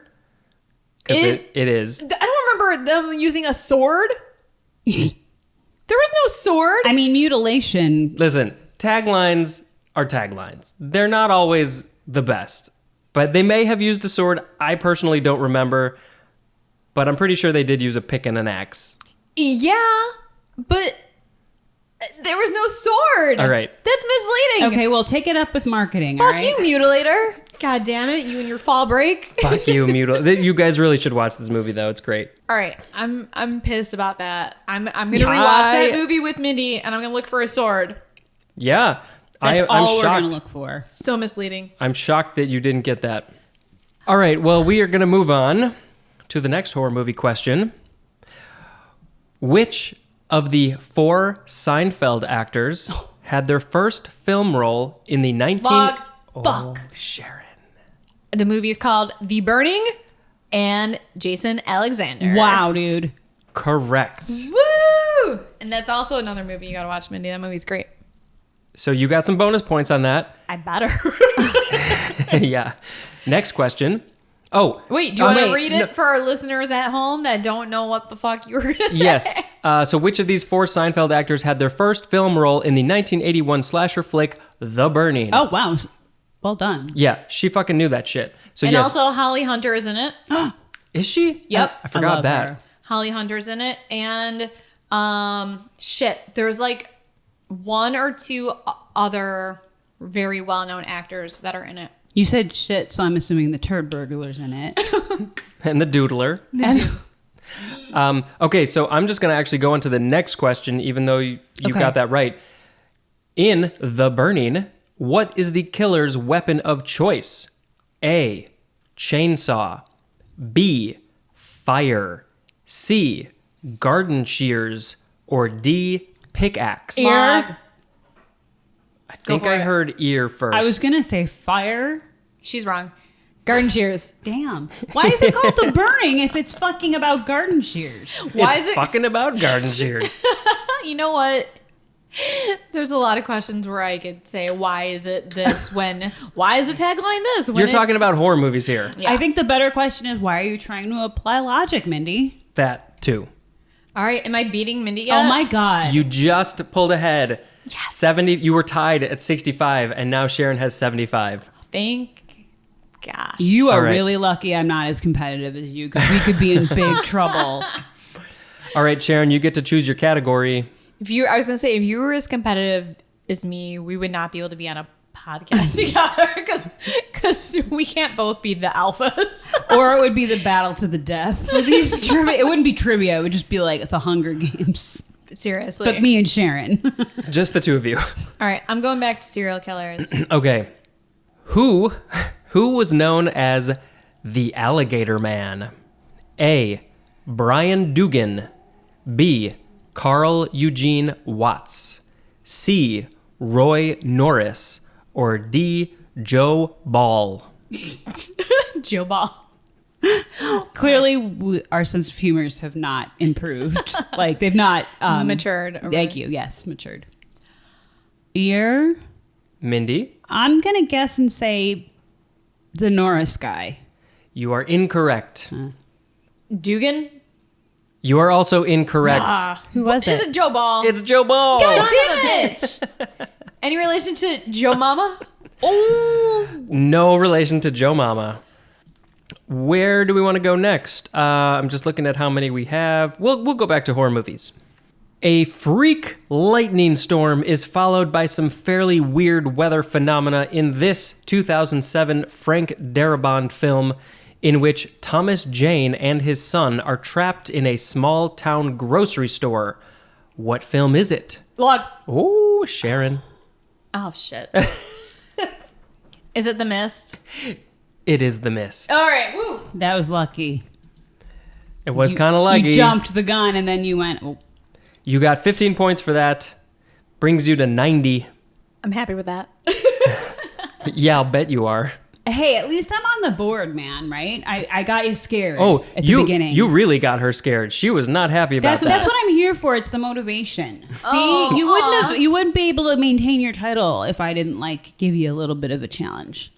Speaker 3: Because it is.
Speaker 1: I don't remember them using a sword. There was no sword.
Speaker 2: I mean, mutilation.
Speaker 3: Listen, taglines are taglines. They're not always the best. But they may have used a sword. I personally don't remember. But I'm pretty sure they did use a pick and an axe.
Speaker 1: Yeah, but there was no sword.
Speaker 3: All right.
Speaker 1: That's misleading.
Speaker 2: Okay, well, take it up with marketing,
Speaker 1: Fuck
Speaker 2: all right?
Speaker 1: you, Mutilator. God damn it, you and your fall break.
Speaker 3: Fuck you, Mutilator. You guys really should watch this movie, though. It's great.
Speaker 1: All right, I'm pissed about that. I'm gonna rewatch that movie with Mindy, and I'm gonna look for a sword.
Speaker 3: Yeah.
Speaker 2: That's
Speaker 3: I'm
Speaker 2: all we're
Speaker 3: shocked.
Speaker 2: going to look for.
Speaker 1: So misleading.
Speaker 3: I'm shocked that you didn't get that. All right, well, we are going to move on to the next horror movie question. Which of the 4 Seinfeld actors had their first film role in the
Speaker 1: Fuck.
Speaker 3: Sharon.
Speaker 1: The movie is called The Burning, and Jason Alexander.
Speaker 2: Wow, dude.
Speaker 3: Correct.
Speaker 1: Woo! And that's also another movie you gotta watch, Mindy. That movie's great.
Speaker 3: So you got some bonus points on that.
Speaker 1: I better.
Speaker 3: Yeah. Next question. Oh.
Speaker 1: Wait, do you want to read it for our listeners at home that don't know what the fuck you were going to say?
Speaker 3: Yes. So which of these 4 Seinfeld actors had their first film role in the 1981 slasher flick, The Burning?
Speaker 2: Oh, wow. Well done.
Speaker 3: Yeah, she fucking knew that shit. So
Speaker 1: And
Speaker 3: yes.
Speaker 1: also Holly Hunter is in it.
Speaker 3: Is she?
Speaker 1: Yep.
Speaker 3: I forgot
Speaker 2: love
Speaker 3: that.
Speaker 2: her.
Speaker 1: Holly Hunter's in it. And there's like 1 or 2 other very well-known actors that are in it.
Speaker 2: You said shit, so I'm assuming the turd burglar's in it.
Speaker 3: And the Doodler. Okay, so I'm just going to actually go into the next question, even though you
Speaker 2: Okay.
Speaker 3: got that right. In The Burning, what is the killer's weapon of choice? A, chainsaw. B, fire. C, garden shears. Or D, pickaxe.
Speaker 1: Ear.
Speaker 3: I think
Speaker 1: for
Speaker 3: I
Speaker 1: it.
Speaker 3: heard ear first.
Speaker 2: I was going to say fire.
Speaker 1: She's wrong. Garden shears.
Speaker 2: Damn. Why is it called The Burning if it's fucking about garden shears?
Speaker 1: Why
Speaker 3: It's
Speaker 1: is it?
Speaker 3: fucking about garden shears.
Speaker 1: You know what? There's a lot of questions where I could say, why is it this when, why is the tagline this? When
Speaker 3: You're talking
Speaker 1: it's-
Speaker 3: about horror movies here.
Speaker 1: Yeah.
Speaker 2: I think the better question is, why are you trying to apply logic, Mindy?
Speaker 3: That too.
Speaker 1: All right, am I beating Mindy yet?
Speaker 2: Oh my God.
Speaker 3: You just pulled ahead.
Speaker 1: Yes.
Speaker 3: 70. You were tied at 65, and now Sharon has 75.
Speaker 1: Thank gosh.
Speaker 2: You are
Speaker 3: All right.
Speaker 2: really lucky I'm not as competitive as you, because we could be in big trouble.
Speaker 3: All right, Sharon, you get to choose your category.
Speaker 1: I was gonna say, if you were as competitive is me, we would not be able to be on a podcast together because we can't both be the alphas.
Speaker 2: Or it would be the battle to the death for these trivia. It wouldn't be trivia. It would just be like the Hunger Games.
Speaker 1: Seriously.
Speaker 2: But me and Sharon.
Speaker 3: Just the two of you.
Speaker 1: All right, I'm going back to serial killers.
Speaker 3: Okay. Who was known as the Alligator Man? A. Brian Dugan. B. Carl Eugene Watts. C. Roy Norris. Or D. Joe Ball.
Speaker 1: Joe Ball.
Speaker 2: Clearly, our sense of humors have not improved. Like, they've not...
Speaker 1: Matured.
Speaker 2: Thank you. Yes, matured. Ear?
Speaker 3: Mindy?
Speaker 2: I'm going to guess and say the Norris guy.
Speaker 3: You are incorrect.
Speaker 1: Dugan?
Speaker 3: You are also incorrect.
Speaker 2: Who was
Speaker 1: Is
Speaker 2: it?
Speaker 1: it Joe Ball?
Speaker 3: It's Joe Ball.
Speaker 1: God damn it! Any relation to Joe Mama? Oh,
Speaker 3: No relation to Joe Mama. Where do we want to go next? I'm just looking at how many we have. We'll go back to horror movies. A freak lightning storm is followed by some fairly weird weather phenomena in this 2007 Frank Darabont film, in which Thomas Jane and his son are trapped in a small town grocery store. What film is it?
Speaker 1: Log.
Speaker 3: Oh, Sharon.
Speaker 1: Oh, shit. Is it The Mist?
Speaker 3: It is The Mist.
Speaker 1: All right, woo.
Speaker 2: That was lucky.
Speaker 3: It was kind of lucky.
Speaker 2: You jumped the gun and then you went... Oh.
Speaker 3: You got 15 points for that. Brings you to 90.
Speaker 1: I'm happy with that.
Speaker 3: Yeah, I'll bet you are.
Speaker 2: Hey, at least I'm on the board, man, right? I got you scared at the
Speaker 3: you
Speaker 2: beginning.
Speaker 3: you really got her scared. She was not happy about that.
Speaker 2: That's what I'm here for. It's the motivation. See, you wouldn't be able to maintain your title if I didn't give you a little bit of a challenge.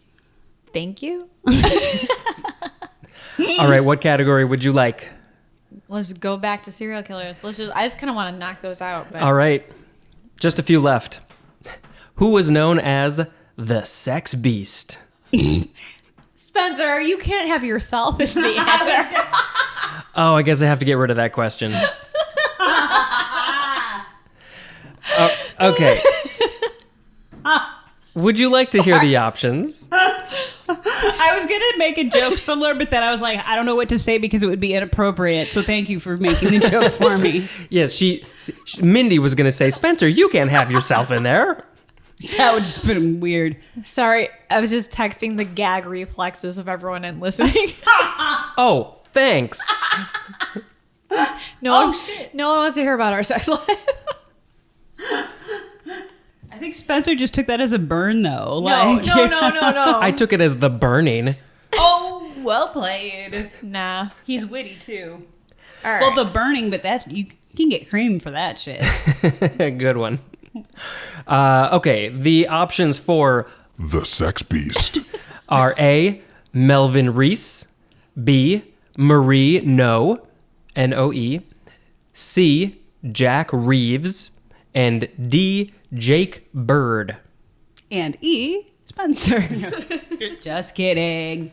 Speaker 1: Thank you.
Speaker 3: All right, what category would you like?
Speaker 1: Let's go back to serial killers. I just kind of want to knock those out. But.
Speaker 3: All right, just a few left. Who was known as the Sex Beast?
Speaker 1: Spencer, you can't have yourself as the answer.
Speaker 3: Oh, I guess I have to get rid of that question. Okay. Would you like to hear the options?
Speaker 2: I was going to make a joke similar, but then I was like, I don't know what to say because it would be inappropriate. So thank you for making the joke for me.
Speaker 3: Yes, Mindy was going to say, Spencer, you can't have yourself in there.
Speaker 2: That would just been weird.
Speaker 1: Sorry, I was just texting the gag reflexes of everyone and listening.
Speaker 3: Oh, thanks.
Speaker 1: No one wants to hear about our sex life.
Speaker 2: I think Spencer just took that as a burn, though.
Speaker 1: No.
Speaker 3: I took it as the burning.
Speaker 2: Oh, well played.
Speaker 1: Nah.
Speaker 2: He's witty, too.
Speaker 1: All right.
Speaker 2: Well, the burning, but you can get cream for that shit.
Speaker 3: Good one. Okay, the options for
Speaker 4: The Sex Beast
Speaker 3: are A. Melvin Reese, B. Marie Noe, N-O-E, C. Jack Reeves, and D. Jake Bird.
Speaker 2: And E. Spencer. Just kidding.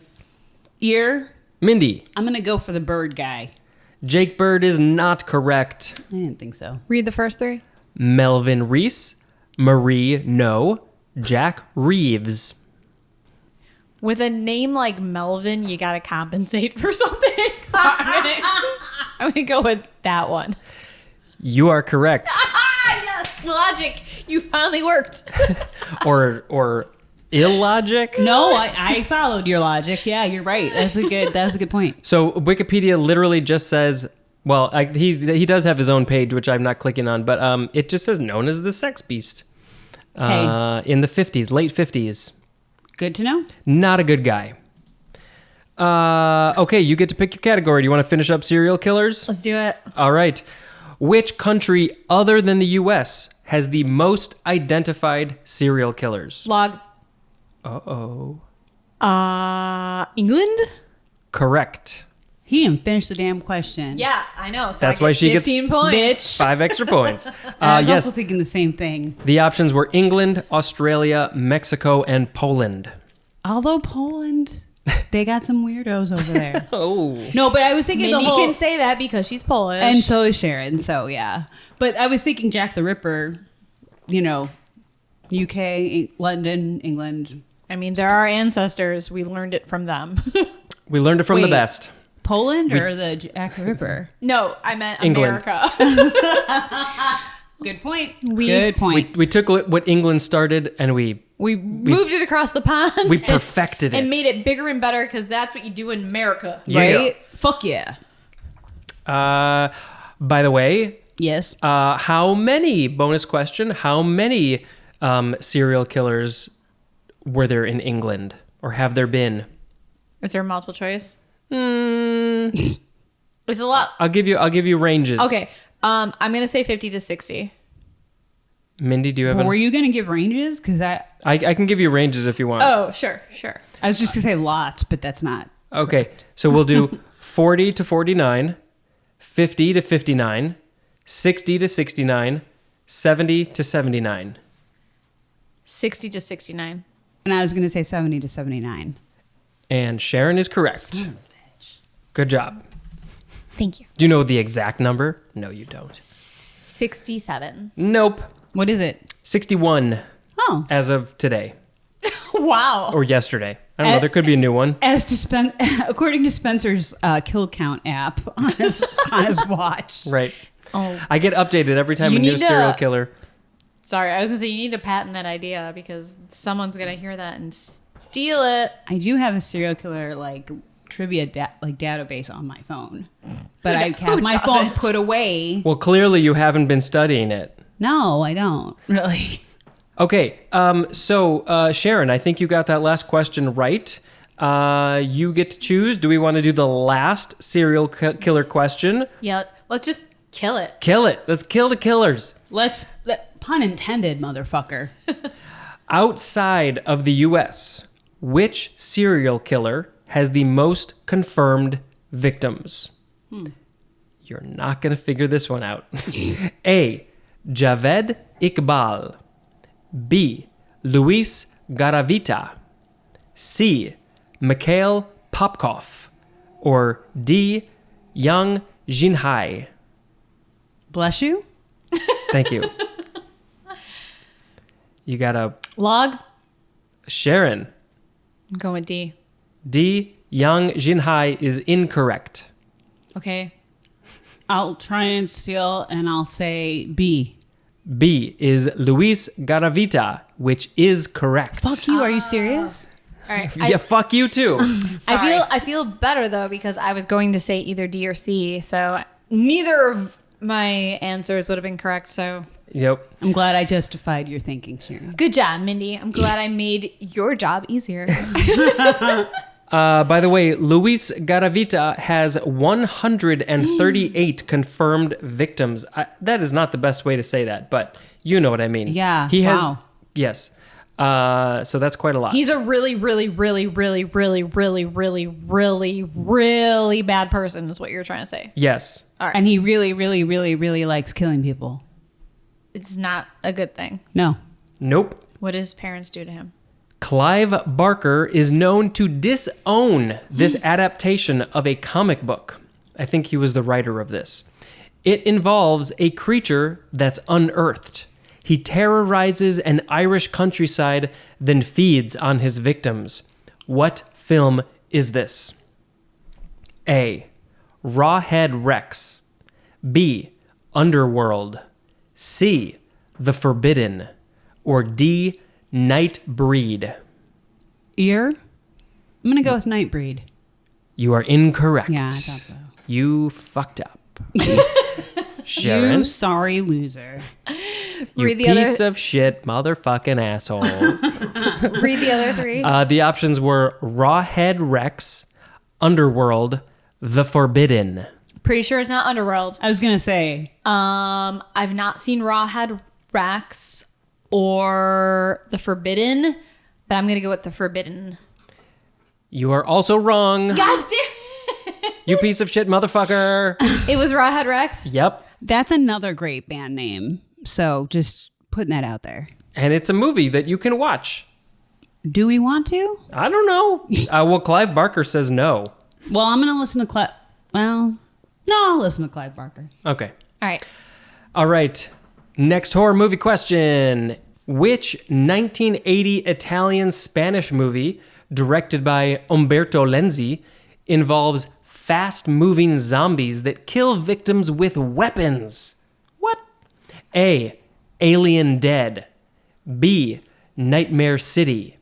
Speaker 2: Ear.
Speaker 3: Mindy.
Speaker 2: I'm going to go for the bird guy.
Speaker 3: Jake Bird is not correct.
Speaker 2: I didn't think so.
Speaker 1: Read the first three.
Speaker 3: Melvin Reese, Marie Noe, Jack Reeves.
Speaker 1: With a name like Melvin, you gotta compensate for something. So I'm gonna go with that one.
Speaker 3: You are correct.
Speaker 1: Yes, logic. You finally worked.
Speaker 3: or illogic?
Speaker 2: No, I followed your logic. Yeah, you're right. That was a good point.
Speaker 3: So Wikipedia literally just says, well, he does have his own page, which I'm not clicking on, but it just says known as the Sex Beast. In the 50s, late 50s.
Speaker 2: Good to know.
Speaker 3: Not a good guy. Okay, you get to pick your category. Do you want to finish up serial killers?
Speaker 1: Let's do it.
Speaker 3: All right. Which country other than the U.S. has the most identified serial killers?
Speaker 1: Log.
Speaker 3: Uh-oh.
Speaker 1: England?
Speaker 3: Correct.
Speaker 2: He didn't finish the damn question.
Speaker 1: Yeah, I know. So
Speaker 3: That's
Speaker 1: I
Speaker 3: why
Speaker 1: get
Speaker 3: she gets
Speaker 1: 15 points.
Speaker 2: Bitch.
Speaker 3: 5 extra points.
Speaker 2: I'm
Speaker 3: Yes,
Speaker 2: also thinking the same thing.
Speaker 3: the options were England, Australia, Mexico, and Poland.
Speaker 2: Although Poland, they got some weirdos over there.
Speaker 3: Oh.
Speaker 2: No, but I was thinking
Speaker 1: Mindy
Speaker 2: the whole...
Speaker 1: can say that because she's Polish.
Speaker 2: And so is Sharon, so yeah. But I was thinking Jack the Ripper, UK, London, England.
Speaker 1: I mean, they're our ancestors. We learned it from them.
Speaker 3: We learned it from the
Speaker 2: Wait.
Speaker 3: best.
Speaker 2: Poland or the Jack the Ripper?
Speaker 1: No, I meant
Speaker 3: England.
Speaker 1: America.
Speaker 2: Good point.
Speaker 1: We-
Speaker 2: Good point.
Speaker 3: We took what England started and we
Speaker 1: We moved it across the pond.
Speaker 3: we perfected it.
Speaker 1: and made it bigger and better because that's what you do in America.
Speaker 3: Yeah.
Speaker 2: Right? Fuck yeah.
Speaker 3: By the way,
Speaker 2: Yes.
Speaker 3: how many, bonus question, how many serial killers were there in England? Or have there been?
Speaker 1: Is there a multiple choice? It's a lot.
Speaker 3: I'll give you ranges.
Speaker 1: Okay. I'm gonna say 50 to 60.
Speaker 3: Mindy, do you have
Speaker 2: Were
Speaker 3: an...
Speaker 2: you going to give ranges? Because
Speaker 3: I can give you ranges if you want.
Speaker 1: Oh, sure.
Speaker 2: I was just going to say lots, but that's not.
Speaker 3: Okay, so we'll do 40 to 49, 50 to 59, 60 to 69, 70 to 79.
Speaker 1: 60 to 69.
Speaker 2: And I was going to say 70 to 79.
Speaker 3: And Sharon is correct. Good job.
Speaker 1: Thank you.
Speaker 3: Do you know the exact number? No, you don't.
Speaker 1: 67.
Speaker 3: Nope.
Speaker 2: What is it?
Speaker 3: 61
Speaker 2: Oh.
Speaker 3: as of today
Speaker 1: Wow.
Speaker 3: or yesterday. I don't know. There could be a new one.
Speaker 2: According to Spencer's kill count app on his watch.
Speaker 3: Right.
Speaker 1: Oh.
Speaker 3: I get updated every time
Speaker 1: You
Speaker 3: a new
Speaker 1: need to-
Speaker 3: serial killer.
Speaker 1: Sorry, I was gonna say you need to patent that idea because someone's gonna hear that and steal it.
Speaker 2: I do have a serial killer trivia database on my phone, but I have my phone
Speaker 1: doesn't?
Speaker 2: put away.
Speaker 3: Well, clearly you haven't been studying it.
Speaker 2: No, I don't really.
Speaker 3: Okay. So Sharon, I think you got that last question right. You get to choose. Do we want to do the last serial killer question?
Speaker 1: Yeah, let's just kill it.
Speaker 3: Kill it. Let's kill the killers.
Speaker 2: Pun intended, motherfucker.
Speaker 3: Outside of the U.S., which serial killer has the most confirmed victims? You're not going to figure this one out. A. Javed Iqbal. B. Luis Garavita. C. Mikhail Popkov. Or D. Yang Jinhai.
Speaker 2: Bless you.
Speaker 3: Thank you. You got a
Speaker 1: Log.
Speaker 3: Sharon.
Speaker 1: I'm going with D.
Speaker 3: D. Yang Jinhai is incorrect.
Speaker 1: Okay.
Speaker 2: I'll try and steal, and I'll say B.
Speaker 3: B is Luis Garavita, which is correct.
Speaker 2: Fuck you. Are you serious?
Speaker 1: All right.
Speaker 3: Yeah, fuck you too.
Speaker 1: I feel better though because I was going to say either D or C, so neither of my answers would have been correct. So
Speaker 3: Yep.
Speaker 2: I'm glad I justified your thinking, Sharon.
Speaker 1: good job, Mindy. I'm glad I made your job easier.
Speaker 3: By the way, Luis Garavita has 138 confirmed victims. That is not the best way to say that, but you know what I mean.
Speaker 2: Yeah,
Speaker 3: He has.
Speaker 2: wow.
Speaker 3: Yes. So that's quite a lot.
Speaker 1: He's a really, really, really, really, really, really, really, really, really bad person. Is what you're trying to say.
Speaker 3: Yes.
Speaker 1: All right.
Speaker 2: And he really, really, really, really likes killing people.
Speaker 1: It's not a good thing.
Speaker 2: No.
Speaker 3: Nope.
Speaker 1: What does parents do to him?
Speaker 3: Clive Barker is known to disown this adaptation of a comic book. I think he was the writer of this. It involves a creature that's unearthed. He terrorizes an Irish countryside, then feeds on his victims. What film is this? A. Rawhead Rex. B. Underworld. C. The Forbidden. Or D. Nightbreed.
Speaker 2: Ear? I'm going to go with Nightbreed.
Speaker 3: You are incorrect.
Speaker 2: Yeah, I thought so.
Speaker 3: You fucked up. Sharon,
Speaker 2: You sorry loser.
Speaker 3: you
Speaker 1: Read the
Speaker 3: piece
Speaker 1: other-
Speaker 3: of shit motherfucking asshole.
Speaker 1: Read the other three.
Speaker 3: The options were Rawhead Rex, Underworld, The Forbidden.
Speaker 1: Pretty sure it's not Underworld.
Speaker 2: I was going to say,
Speaker 1: I've not seen Rawhead Rex or The Forbidden, but I'm gonna go with The Forbidden.
Speaker 3: You are also wrong.
Speaker 1: God damn!
Speaker 3: You piece of shit motherfucker.
Speaker 1: It was Rawhead Rex.
Speaker 3: Yep.
Speaker 2: that's another great band name. So just putting that out there.
Speaker 3: And it's a movie that you can watch.
Speaker 2: Do we want to?
Speaker 3: I don't know. Well, Clive Barker says no.
Speaker 2: Well, I'm going to listen to Clive. Well, no, I'll listen to Clive Barker.
Speaker 3: Okay.
Speaker 1: All right.
Speaker 3: All right. Next horror movie question. Which 1980 Italian-Spanish movie, directed by Umberto Lenzi, involves fast-moving zombies that kill victims with weapons? What? A. Alien Dead. B. Nightmare City.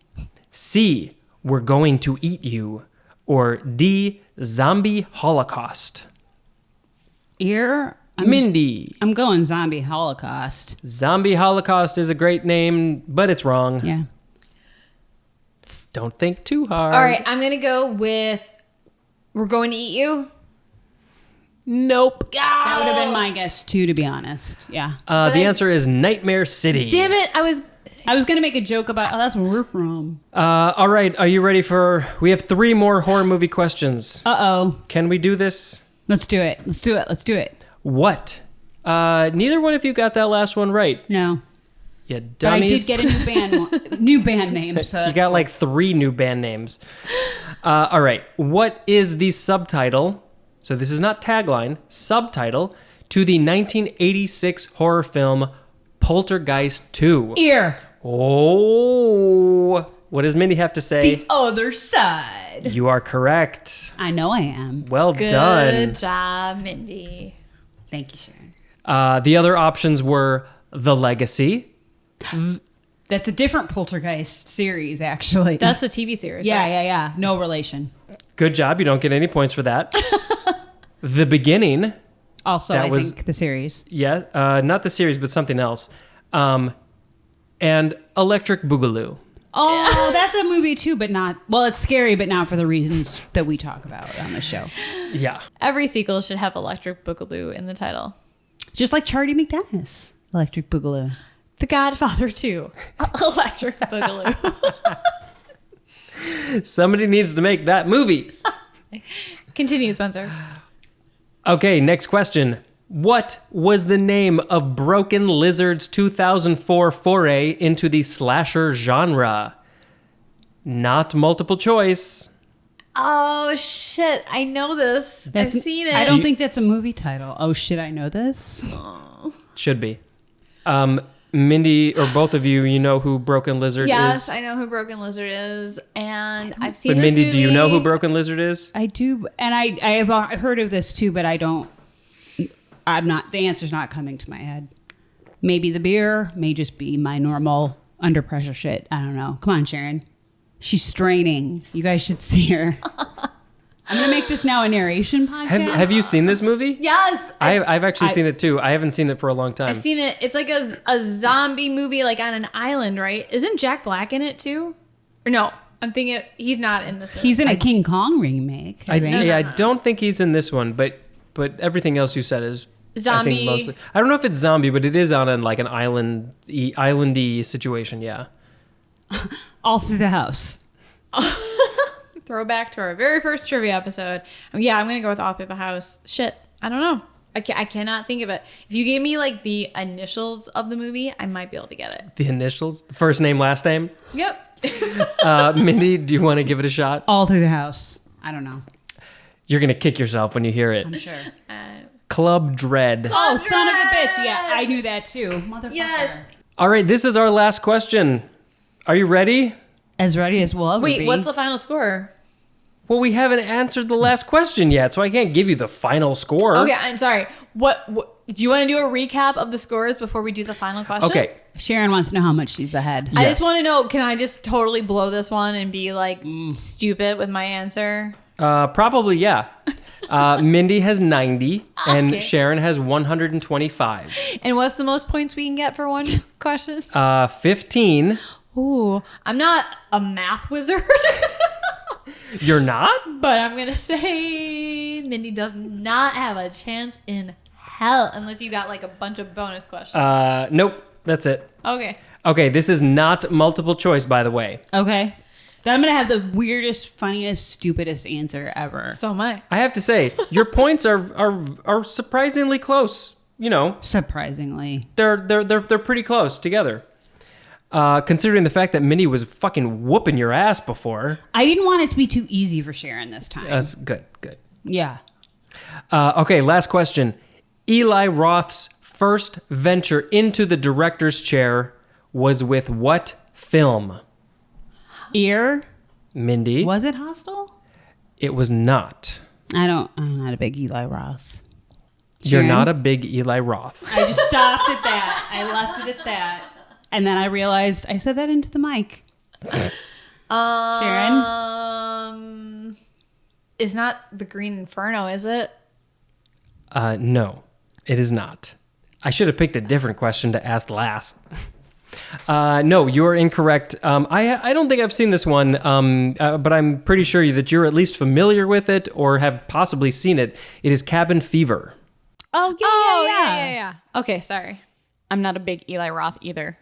Speaker 3: C. We're Going to Eat You. Or D. Zombie Holocaust. Mindy.
Speaker 2: I'm going Zombie Holocaust.
Speaker 3: Zombie Holocaust is a great name, but it's wrong.
Speaker 2: Yeah.
Speaker 3: Don't think too hard.
Speaker 1: All right, I'm going to go with We're Going to Eat You.
Speaker 3: Nope.
Speaker 2: That would have been my guess too, to be honest. Yeah.
Speaker 3: The answer is Nightmare City.
Speaker 1: Damn it. I was
Speaker 2: going to make a joke about, that's where we're from.
Speaker 3: All right, are you ready for... We have 3 more horror movie questions.
Speaker 2: Uh-oh.
Speaker 3: Can we do this?
Speaker 2: Let's do it.
Speaker 3: What? Neither one of you got that last one right.
Speaker 2: No.
Speaker 3: You
Speaker 2: But I did
Speaker 3: dummies.
Speaker 2: get a new band name. So
Speaker 3: You got like 3 new band names. All right. What is the subtitle? So this is not tagline, subtitle to the 1986 horror film Poltergeist 2.
Speaker 2: Ear.
Speaker 3: Oh. What does Mindy have to say?
Speaker 2: The other side.
Speaker 3: You are correct.
Speaker 2: I know I am.
Speaker 3: Well
Speaker 1: good
Speaker 3: done.
Speaker 1: job, Mindy.
Speaker 2: Thank you, Sharon.
Speaker 3: The other options were The Legacy.
Speaker 2: That's a different Poltergeist series, actually.
Speaker 1: That's the TV series.
Speaker 2: yeah,
Speaker 1: right?
Speaker 2: yeah. No relation.
Speaker 3: Good job. You don't get any points for that. The Beginning.
Speaker 2: Also,
Speaker 3: That
Speaker 2: I
Speaker 3: was-
Speaker 2: think the series.
Speaker 3: Yeah. Not the series, but something else. And Electric Boogaloo.
Speaker 2: Oh, that's a movie too, but not. Well, it's scary, but not for the reasons that we talk about on the show.
Speaker 3: Yeah.
Speaker 1: Every sequel should have Electric Boogaloo in the title.
Speaker 2: Just like Charlie McDennis, Electric Boogaloo.
Speaker 1: The Godfather 2. Electric Boogaloo.
Speaker 3: Somebody needs to make that movie.
Speaker 1: Continue, Spencer.
Speaker 3: Okay, next question. What was the name of Broken Lizard's 2004 foray into the slasher genre? Not multiple choice.
Speaker 1: Oh, shit. I know this. I've seen it.
Speaker 2: I don't think that's a movie title. Oh shit, I know this.
Speaker 3: Should be. Mindy, or both of you, you know who Broken Lizard
Speaker 1: Yes,
Speaker 3: is?
Speaker 1: I know who Broken Lizard is, and I've seen
Speaker 3: But
Speaker 1: this
Speaker 3: Mindy,
Speaker 1: movie.
Speaker 3: do you know who Broken Lizard is?
Speaker 2: I do, and I have heard of this too, but I don't. I'm not. The answer's not coming to my head. Maybe the beer, may just be my normal under pressure shit. I don't know. Come on, Sharon. She's straining. You guys should see her. I'm gonna make this now a narration podcast.
Speaker 3: Have you seen this movie?
Speaker 1: Yes.
Speaker 3: I've actually seen it too. I haven't seen it for a long time.
Speaker 1: I've seen it. It's like a zombie movie, like on an island, right? Isn't Jack Black in it too? Or no, I'm thinking he's not in this movie.
Speaker 2: He's in a King Kong remake. I think.
Speaker 3: I don't think he's in this one, but everything else you said is
Speaker 1: Zombie.
Speaker 3: I think mostly. I don't know if it's zombie, but it is on like an islandy situation. Yeah.
Speaker 2: All through the house.
Speaker 1: Throwback to our very first trivia episode. Yeah, I'm gonna go with All Through the House. Shit, I don't know. I cannot think of it. If you gave me like the initials of the movie, I might be able to get it.
Speaker 3: The initials, first name, last name.
Speaker 1: Yep.
Speaker 3: Mindy, do you want to give it a shot?
Speaker 2: All through the house. I don't know.
Speaker 3: You're gonna kick yourself when you hear it.
Speaker 2: I'm sure.
Speaker 3: Club Dread.
Speaker 2: Oh, son of a bitch. Yeah, I knew that too. Motherfucker.
Speaker 1: Yes.
Speaker 3: All right, this is our last question. Are you ready?
Speaker 2: As ready as we'll ever be.
Speaker 1: Wait, what's the final score?
Speaker 3: Well, we haven't answered the last question yet, so I can't give you the final score.
Speaker 1: Okay, I'm sorry. What do you want to do a recap of the scores before we do the final question?
Speaker 3: Okay.
Speaker 2: Sharon wants to know how much she's ahead.
Speaker 1: I
Speaker 3: Yes.
Speaker 1: just want to know, can I just totally blow this one and be like stupid with my answer?
Speaker 3: Probably, yeah. Mindy has 90 and
Speaker 1: Okay.
Speaker 3: Sharon has 125.
Speaker 1: And what's the most points we can get for one question?
Speaker 3: 15.
Speaker 1: Ooh, I'm not a math wizard,
Speaker 3: You're not?
Speaker 1: but I'm going to say Mindy does not have a chance in hell unless you got like a bunch of bonus questions.
Speaker 3: Nope. That's it.
Speaker 1: Okay.
Speaker 3: Okay, this is not multiple choice, by the way.
Speaker 2: Okay. Then I'm going to have the weirdest, funniest, stupidest answer ever.
Speaker 1: So am I.
Speaker 3: I have to say, your points are surprisingly close. You know,
Speaker 2: Surprisingly.
Speaker 3: they're pretty close together. Considering the fact that Minnie was fucking whooping your ass before.
Speaker 2: I didn't want it to be too easy for Sharon this time.
Speaker 3: That's good.
Speaker 2: Yeah.
Speaker 3: Okay, last question. Eli Roth's first venture into the director's chair was with what film?
Speaker 2: Ear.
Speaker 3: Mindy?
Speaker 2: Was it Hostel?
Speaker 3: It was not.
Speaker 2: I'm not a big Eli Roth.
Speaker 3: You're
Speaker 2: Sharon?
Speaker 3: not a big Eli Roth.
Speaker 2: I just stopped at that. I left it at that. And then I realized I said that into the mic. Sharon?
Speaker 1: It's not The Green Inferno, is it?
Speaker 3: No, it is not. I should have picked a different question to ask last. No, you're incorrect. I don't think I've seen this one, but I'm pretty sure that you're at least familiar with it or have possibly seen it. It is Cabin Fever.
Speaker 2: Oh,
Speaker 1: Yeah. Okay, sorry. I'm not a big Eli Roth either.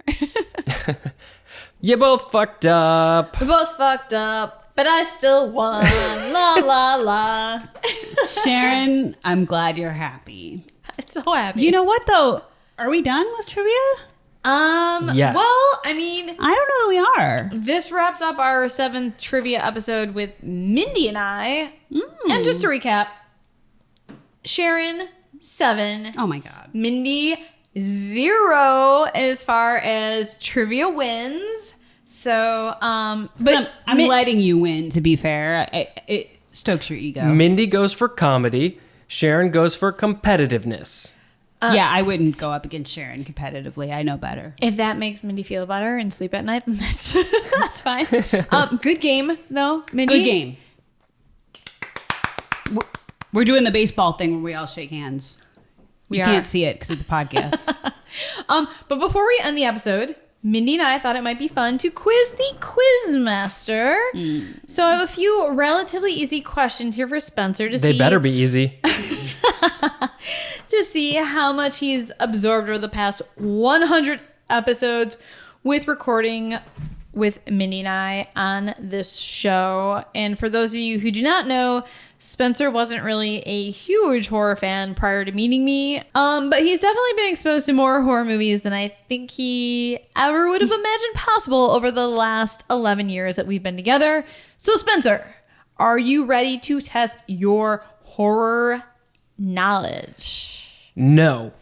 Speaker 3: You both fucked up.
Speaker 1: We both fucked up, but I still won. La la la.
Speaker 2: Sharon, I'm glad you're happy.
Speaker 1: I'm so happy.
Speaker 2: You know what, though? Are we done with trivia?
Speaker 3: Yes.
Speaker 1: Well, I mean,
Speaker 2: I don't know that we are.
Speaker 1: this wraps up our 7th trivia episode with Mindy and I. And just to recap, Sharon, 7.
Speaker 2: Oh, my God.
Speaker 1: Mindy, 0 as far as trivia wins. So, but
Speaker 2: I'm letting you win, to be fair. It stokes your ego.
Speaker 3: Mindy goes for comedy. Sharon goes for competitiveness.
Speaker 2: Yeah, I wouldn't go up against Sharon competitively. I know better.
Speaker 1: if that makes Mindy feel better and sleep at night, then that's fine. Good game, though, Mindy.
Speaker 2: Good game. We're doing the baseball thing where we all shake hands.
Speaker 1: We
Speaker 2: You
Speaker 1: are.
Speaker 2: can't see it because it's a podcast.
Speaker 1: But before we end the episode, Mindy and I thought it might be fun to quiz the Quizmaster. So I have a few relatively easy questions here for Spencer to
Speaker 3: They
Speaker 1: see.
Speaker 3: better be easy.
Speaker 1: To see how much he's absorbed over the past 100 episodes with recording with Mindy and I on this show. And for those of you who do not know, Spencer wasn't really a huge horror fan prior to meeting me, but he's definitely been exposed to more horror movies than I think he ever would have imagined possible over the last 11 years that we've been together. So Spencer, are you ready to test your horror knowledge?
Speaker 3: No.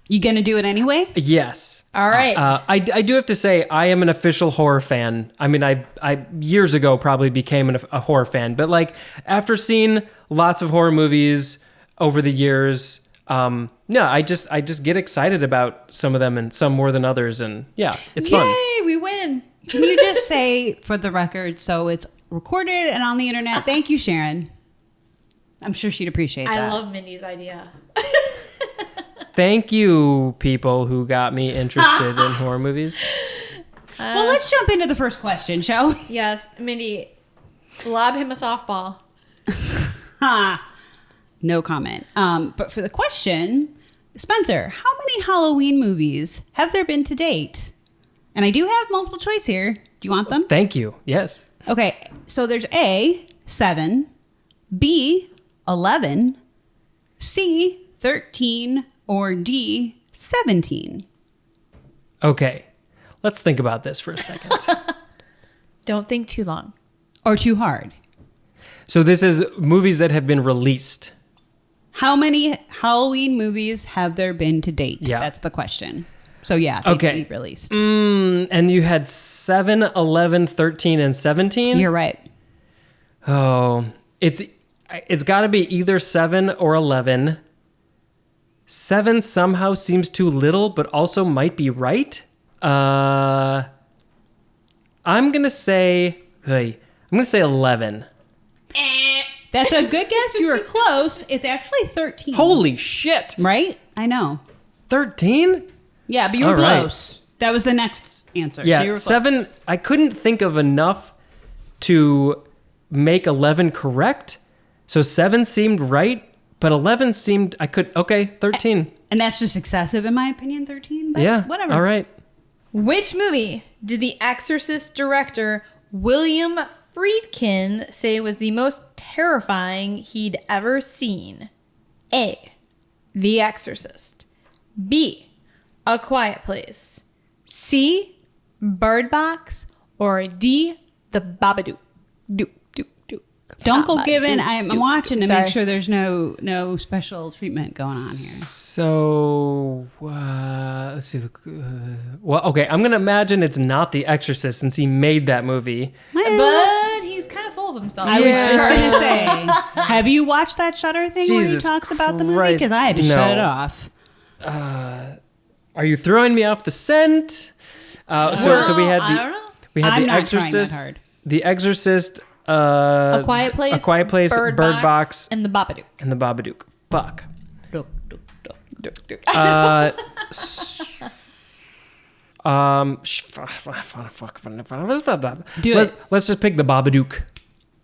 Speaker 2: You gonna do it anyway?
Speaker 3: Yes.
Speaker 1: All right.
Speaker 3: I do have to say I am an official horror fan. I mean, I years ago probably became a horror fan, but like after seeing lots of horror movies over the years, I just get excited about some of them and some more than others, and yeah, it's fun.
Speaker 1: Yay, we win.
Speaker 2: Can you just say, for the record, so it's recorded and on the internet, thank you, Sharon. I'm sure she'd appreciate that.
Speaker 1: I love Mindy's idea.
Speaker 3: Thank you, people who got me interested in horror movies.
Speaker 2: Well, let's jump into the first question, shall we?
Speaker 1: Yes, Mindy, lob him a softball.
Speaker 2: Ha! No comment. But for the question, Spencer, how many Halloween movies have there been to date? And I do have multiple choice here. Do you want them?
Speaker 3: Thank you. Yes.
Speaker 2: Okay, so there's A, 7, B, 11, C, 13, or D, 17.
Speaker 3: Okay. Let's think about this for a second.
Speaker 1: Don't think too long.
Speaker 2: Or too hard.
Speaker 3: So this is movies that have been released.
Speaker 2: How many Halloween movies have there been to date?
Speaker 3: Yeah.
Speaker 2: That's the question. So yeah, they
Speaker 3: Okay.
Speaker 2: can be released.
Speaker 3: And you had 7, 11, 13, and 17?
Speaker 2: You're right.
Speaker 3: Oh, it's got to be either 7 or 11. 7 somehow seems too little, but also might be right. I'm gonna say 11.
Speaker 2: That's a good guess. You were close. It's actually 13.
Speaker 3: Holy shit!
Speaker 2: Right? I know.
Speaker 3: 13?
Speaker 2: Yeah, but you were
Speaker 3: All right.
Speaker 2: close. That was the next answer. So
Speaker 3: Yeah,
Speaker 2: you were close.
Speaker 3: 7. I couldn't think of enough to make 11 correct, so 7 seemed right, but 11 seemed okay. 13.
Speaker 2: And that's just excessive in my opinion, 13. But
Speaker 3: Yeah.
Speaker 2: whatever.
Speaker 3: All right.
Speaker 1: Which movie did The Exorcist director William Friedkin say was the most terrifying he'd ever seen? A, The Exorcist. B, A Quiet Place. C, Bird Box. Or D, The Babadook.
Speaker 2: Don't go giving. I'm watching to
Speaker 1: Sorry.
Speaker 2: make sure there's no special treatment going on here.
Speaker 3: So let's see. Well, okay, I'm gonna imagine it's not The Exorcist since he made that movie.
Speaker 1: But he's kind of full of himself.
Speaker 2: I was just gonna say, have you watched that Shudder thing where he
Speaker 3: Jesus
Speaker 2: talks about the movie?
Speaker 3: Christ,
Speaker 2: Because I had to
Speaker 3: no.
Speaker 2: shut it off.
Speaker 3: Are you throwing me off the scent? So we had
Speaker 1: I don't know.
Speaker 3: we had
Speaker 2: I'm
Speaker 3: The
Speaker 2: not trying that
Speaker 3: Exorcist,
Speaker 2: hard.
Speaker 3: The Exorcist,
Speaker 1: A Quiet Place,
Speaker 3: A Quiet Place, Bird Box,
Speaker 1: and The Babadook.
Speaker 3: and The Babadook. Fuck.
Speaker 2: Duk, duk, duk. Do it.
Speaker 3: Let's just pick The Babadook.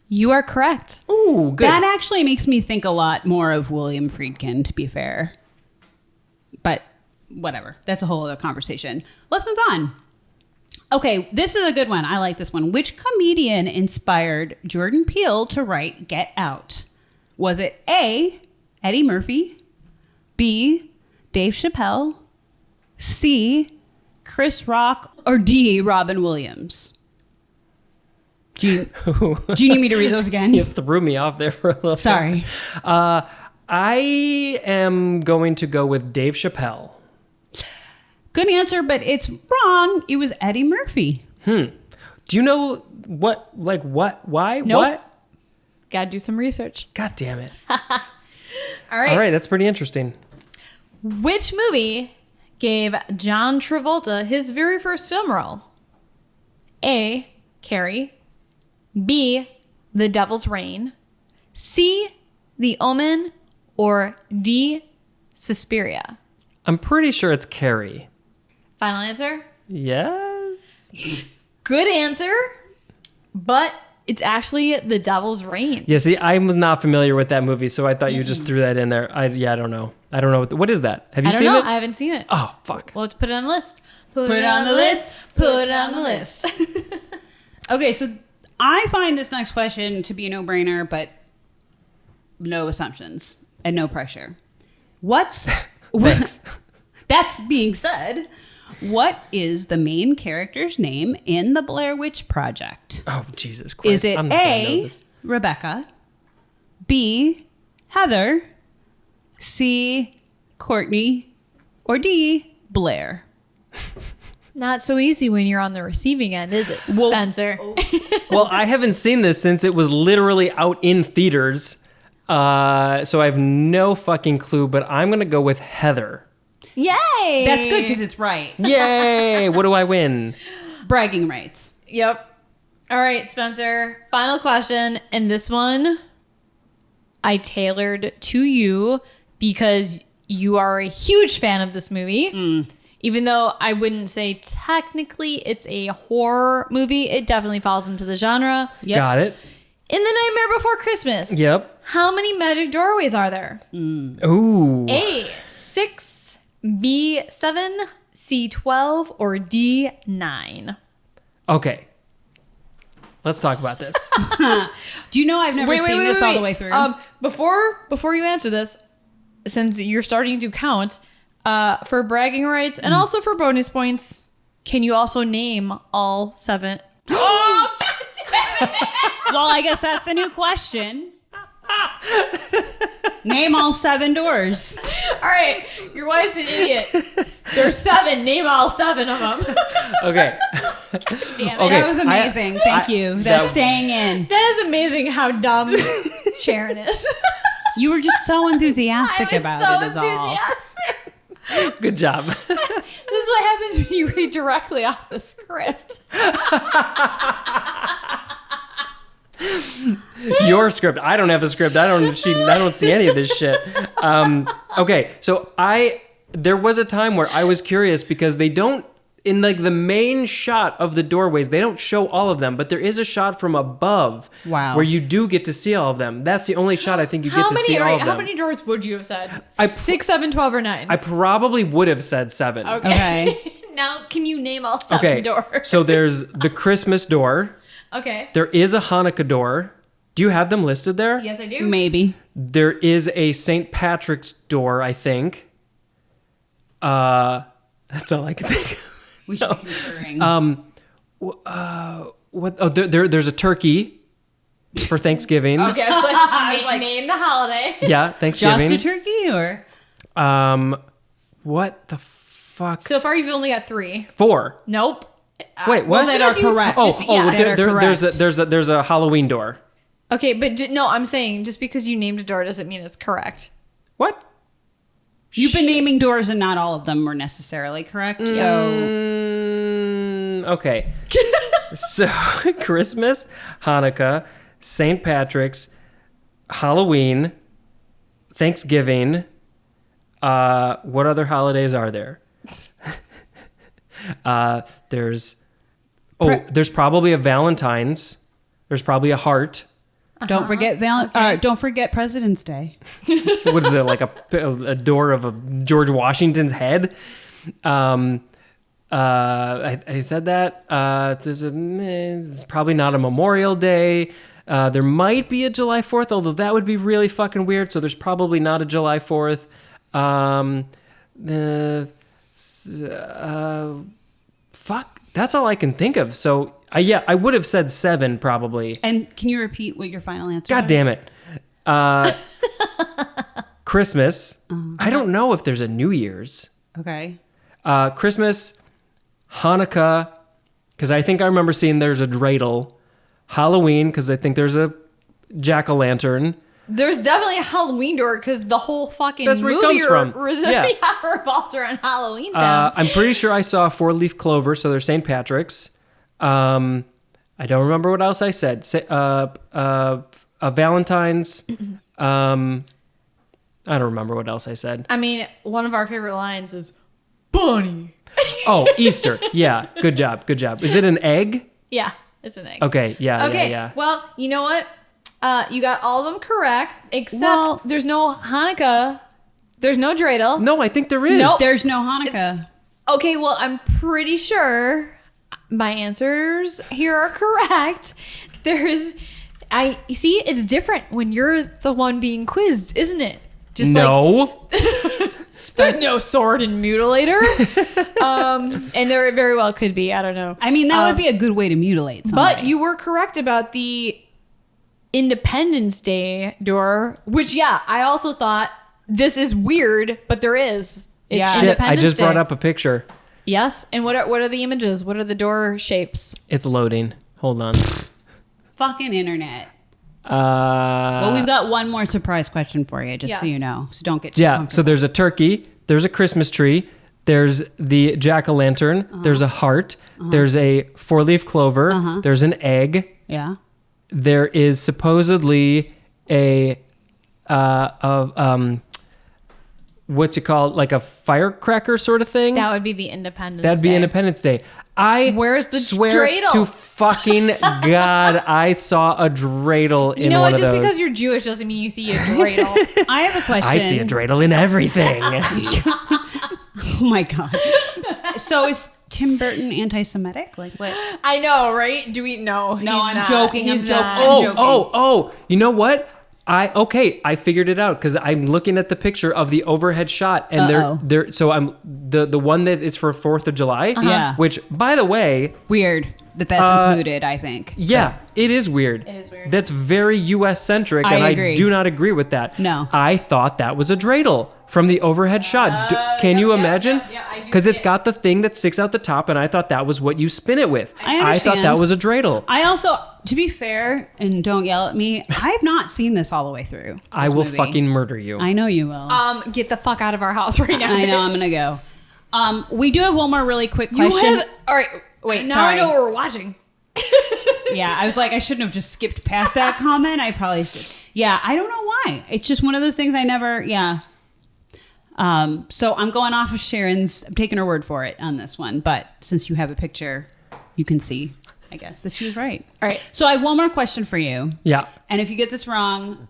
Speaker 1: You are correct.
Speaker 3: Ooh, good.
Speaker 2: That actually makes me think a lot more of William Friedkin, to be fair. But whatever. That's a whole other conversation. Let's move on. Okay, this is a good one. I like this one. Which comedian inspired Jordan Peele to write Get Out? Was it A, Eddie Murphy, B, Dave Chappelle, C, Chris Rock, or D, Robin Williams? Do you need me to read those again?
Speaker 3: You threw me off there for a little.
Speaker 2: Sorry.
Speaker 3: I am going to go with Dave Chappelle.
Speaker 2: Good answer, but it's wrong. It was Eddie Murphy.
Speaker 3: Do you know what? Why?
Speaker 1: Nope.
Speaker 3: What?
Speaker 1: Gotta do some research.
Speaker 3: God damn it.
Speaker 1: All right.
Speaker 3: All right, that's pretty interesting.
Speaker 1: Which movie gave John Travolta his very first film role? A, Carrie. B, The Devil's Rain. C, The Omen. Or D, Suspiria.
Speaker 3: I'm pretty sure it's Carrie.
Speaker 1: Final answer?
Speaker 3: Yes?
Speaker 1: Good answer, but it's actually The Devil's Rain.
Speaker 3: Yeah, see, I'm not familiar with that movie, so I thought you just threw that in there. I don't know. I don't know. What is that? Have you
Speaker 1: I don't
Speaker 3: seen
Speaker 1: know.
Speaker 3: it?
Speaker 1: I haven't seen it.
Speaker 3: Oh, fuck.
Speaker 1: Well, let's put it on the list. Put
Speaker 2: it on the list.
Speaker 1: Put it on the list.
Speaker 2: Okay, so I find this next question to be a no-brainer, but no assumptions and no pressure.
Speaker 3: Thanks.
Speaker 2: That's being said, what is the main character's name in the Blair Witch Project?
Speaker 3: Oh, Jesus Christ.
Speaker 2: Is it
Speaker 3: I'm not gonna know
Speaker 2: A,
Speaker 3: this.
Speaker 2: Rebecca, B, Heather, C, Courtney, or D, Blair?
Speaker 1: Not so easy when you're on the receiving end, is it,
Speaker 2: Well-
Speaker 1: Spencer?
Speaker 3: Well, I haven't seen this since it was literally out in theaters. So I have no fucking clue, but I'm going to go with Heather.
Speaker 1: Yay!
Speaker 2: That's good because it's right.
Speaker 3: Yay! What do I win?
Speaker 2: Bragging rights.
Speaker 1: Yep. All right, Spencer. Final question. And this one I tailored to you because you are a huge fan of this movie. Even though I wouldn't say technically it's a horror movie, it definitely falls into the genre.
Speaker 2: Yep.
Speaker 3: Got it.
Speaker 1: In The Nightmare Before Christmas,
Speaker 3: Yep.
Speaker 1: how many magic doorways are there?
Speaker 3: Ooh.
Speaker 1: A, 6, B, 7, C, 12, or D, 9?
Speaker 3: Okay. Let's talk about this.
Speaker 2: Do you know I've never seen this all the way through?
Speaker 1: Before you answer this, since you're starting to count, for bragging rights and also for bonus points, can you also name all 7? Oh, God damn it!
Speaker 2: Well, I guess that's the new question. Name all 7 doors.
Speaker 1: All right, your wife's an idiot. There's 7. Name all 7 of them.
Speaker 3: Okay.
Speaker 1: Damn it.
Speaker 3: Okay.
Speaker 2: That was amazing. Thank you. That's
Speaker 3: that-
Speaker 2: staying in.
Speaker 1: That is amazing how dumb Sharon is.
Speaker 2: You were just so enthusiastic
Speaker 1: I was
Speaker 2: about
Speaker 1: so
Speaker 2: it is all.
Speaker 1: enthusiastic.
Speaker 3: Good job.
Speaker 1: This is what happens when you read directly off the script.
Speaker 3: Your script. I don't have a script. I don't see any of this shit. Okay, so there was a time where I was curious because they don't, in like the main shot of the doorways, they don't show all of them, but there is a shot from above.
Speaker 2: Wow.
Speaker 3: Where you do get to see all of them. That's the only shot I think you get to see all of them.
Speaker 1: How many doors would you have said?
Speaker 3: I
Speaker 1: 6, 7, 12, or 9?
Speaker 3: I probably would have said 7.
Speaker 2: Okay.
Speaker 1: Now, can you name all 7
Speaker 3: Okay,
Speaker 1: doors?
Speaker 3: so there's the Christmas door.
Speaker 1: Okay.
Speaker 3: There is a Hanukkah door. Do you have them listed there?
Speaker 1: Yes, I do.
Speaker 2: Maybe.
Speaker 3: There is a St. Patrick's door, I think. That's all I can think of.
Speaker 2: We should be conferring.
Speaker 3: What? Oh, there's a turkey. for Thanksgiving.
Speaker 1: Okay, I was like, name the holiday.
Speaker 3: Yeah, Thanksgiving.
Speaker 2: Just a turkey or?
Speaker 3: What the fuck?
Speaker 1: So far, you've only got 3.
Speaker 3: 4.
Speaker 1: Nope.
Speaker 3: Wait, what?
Speaker 2: That are correct.
Speaker 3: There's a Halloween door.
Speaker 1: Okay, but no, I'm saying just because you named a door doesn't mean it's correct.
Speaker 3: What?
Speaker 2: You've been naming doors and not all of them were necessarily correct. So
Speaker 3: Okay. So Christmas, Hanukkah, St. Patrick's, Halloween, Thanksgiving. What other holidays are there? There's probably a Valentine's. There's probably a heart.
Speaker 2: don't forget don't forget President's Day.
Speaker 3: What is it, like a door of a George Washington's head? I said that. It's probably not a Memorial Day. There might be a July 4th, although that would be really fucking weird. So there's probably not a July 4th. Fuck. That's all I can think of. So I would have said 7 probably.
Speaker 2: And can you repeat what your final answer
Speaker 3: God
Speaker 2: was?
Speaker 3: damn it. Christmas. I don't know if there's a New Year's.
Speaker 2: Okay.
Speaker 3: Christmas, Hanukkah, because I think I remember seeing there's a dreidel. Halloween, because I think there's a jack-o'-lantern.
Speaker 1: There's definitely a Halloween door because the whole fucking
Speaker 3: That's where it
Speaker 1: movie
Speaker 3: comes from.
Speaker 1: revolves around Halloween time.
Speaker 3: I'm pretty sure I saw a 4-leaf clover, so there's St. Patrick's. I don't remember what else I said. A Valentine's. I don't remember what else I said.
Speaker 1: I mean, one of our favorite lines is Bunny.
Speaker 3: Oh, Easter. Yeah, good job. Is it an egg?
Speaker 1: Yeah, it's an egg.
Speaker 3: Okay, yeah.
Speaker 1: Well, you know what? You got all of them correct, except there's no Hanukkah. There's no dreidel.
Speaker 3: No, I think there is.
Speaker 1: Nope.
Speaker 2: There's no Hanukkah.
Speaker 1: Okay, well, I'm pretty sure my answers here are correct. You see, it's different when you're the one being quizzed, isn't it? Just
Speaker 3: no.
Speaker 1: There's no sword and mutilator. And there very well could be. I don't know.
Speaker 2: I mean, that would be a good way to mutilate somebody.
Speaker 1: But you were correct about the Independence Day door, which, I also thought this is weird, but there is. It's
Speaker 3: Shit, I just
Speaker 1: Day.
Speaker 3: brought up a picture.
Speaker 1: Yes. And what are the images? What are the door shapes?
Speaker 3: It's loading. Hold on.
Speaker 2: Fucking internet. Well, we've got one more surprise question for you, just so you know. So don't get too comfortable.
Speaker 3: So there's a turkey, there's a Christmas tree, there's the jack-o'-lantern, there's a heart, there's a 4-leaf clover, there's an egg.
Speaker 2: Yeah.
Speaker 3: There is supposedly what's it called? Like a firecracker sort of thing?
Speaker 1: That would be the Independence
Speaker 3: That'd
Speaker 1: Day.
Speaker 3: be Independence Day. Where's
Speaker 1: the
Speaker 3: swear
Speaker 1: dreidel?
Speaker 3: to fucking God, I saw a dreidel in one of those.
Speaker 1: Just because you're Jewish doesn't mean you see a dreidel.
Speaker 2: I have a question.
Speaker 3: I see a dreidel in everything.
Speaker 2: Oh my God. So is Tim Burton anti-Semitic? Like what?
Speaker 1: I know, right? Do we know?
Speaker 2: No, I'm joking.
Speaker 1: He's
Speaker 2: I'm
Speaker 1: not.
Speaker 2: joking.
Speaker 3: You know what? I figured it out because I'm looking at the picture of the overhead shot, and they're so I'm the one that is for 4th of July.
Speaker 2: Yeah.
Speaker 3: Which, by the way,
Speaker 2: Weird that's included, I think.
Speaker 3: yeah, it is weird.
Speaker 1: It is weird.
Speaker 3: That's very U.S. centric,
Speaker 2: I
Speaker 3: and
Speaker 2: agree.
Speaker 3: I do not agree with that.
Speaker 2: No.
Speaker 3: I thought that was a dreidel from the overhead shot. Can you imagine?
Speaker 1: Yeah, I do
Speaker 3: Because
Speaker 1: see
Speaker 3: it's
Speaker 1: it.
Speaker 3: got the thing that sticks out the top, and I thought that was what you spin it with.
Speaker 2: I
Speaker 3: thought that
Speaker 2: understand.
Speaker 3: was a dreidel.
Speaker 2: I also, to be fair, and don't yell at me, I have not seen this all the way through.
Speaker 3: I
Speaker 2: this
Speaker 3: will
Speaker 2: movie.
Speaker 3: fucking murder you.
Speaker 2: I know you will.
Speaker 1: Get the fuck out of our house right now.
Speaker 2: I know,
Speaker 1: bitch.
Speaker 2: I'm gonna go. We do have one more really quick question.
Speaker 1: All right.
Speaker 2: Wait,
Speaker 1: now
Speaker 2: sorry.
Speaker 1: I know what we're watching.
Speaker 2: Yeah, I was like, I shouldn't have just skipped past that comment. I probably should. Yeah, I don't know why. It's just one of those things I never, so I'm going off of Sharon's, I'm taking her word for it on this one. But since you have a picture, you can see, I guess, that she was right.
Speaker 1: All right.
Speaker 2: So I have one more question for you.
Speaker 3: Yeah.
Speaker 2: And if you get this wrong,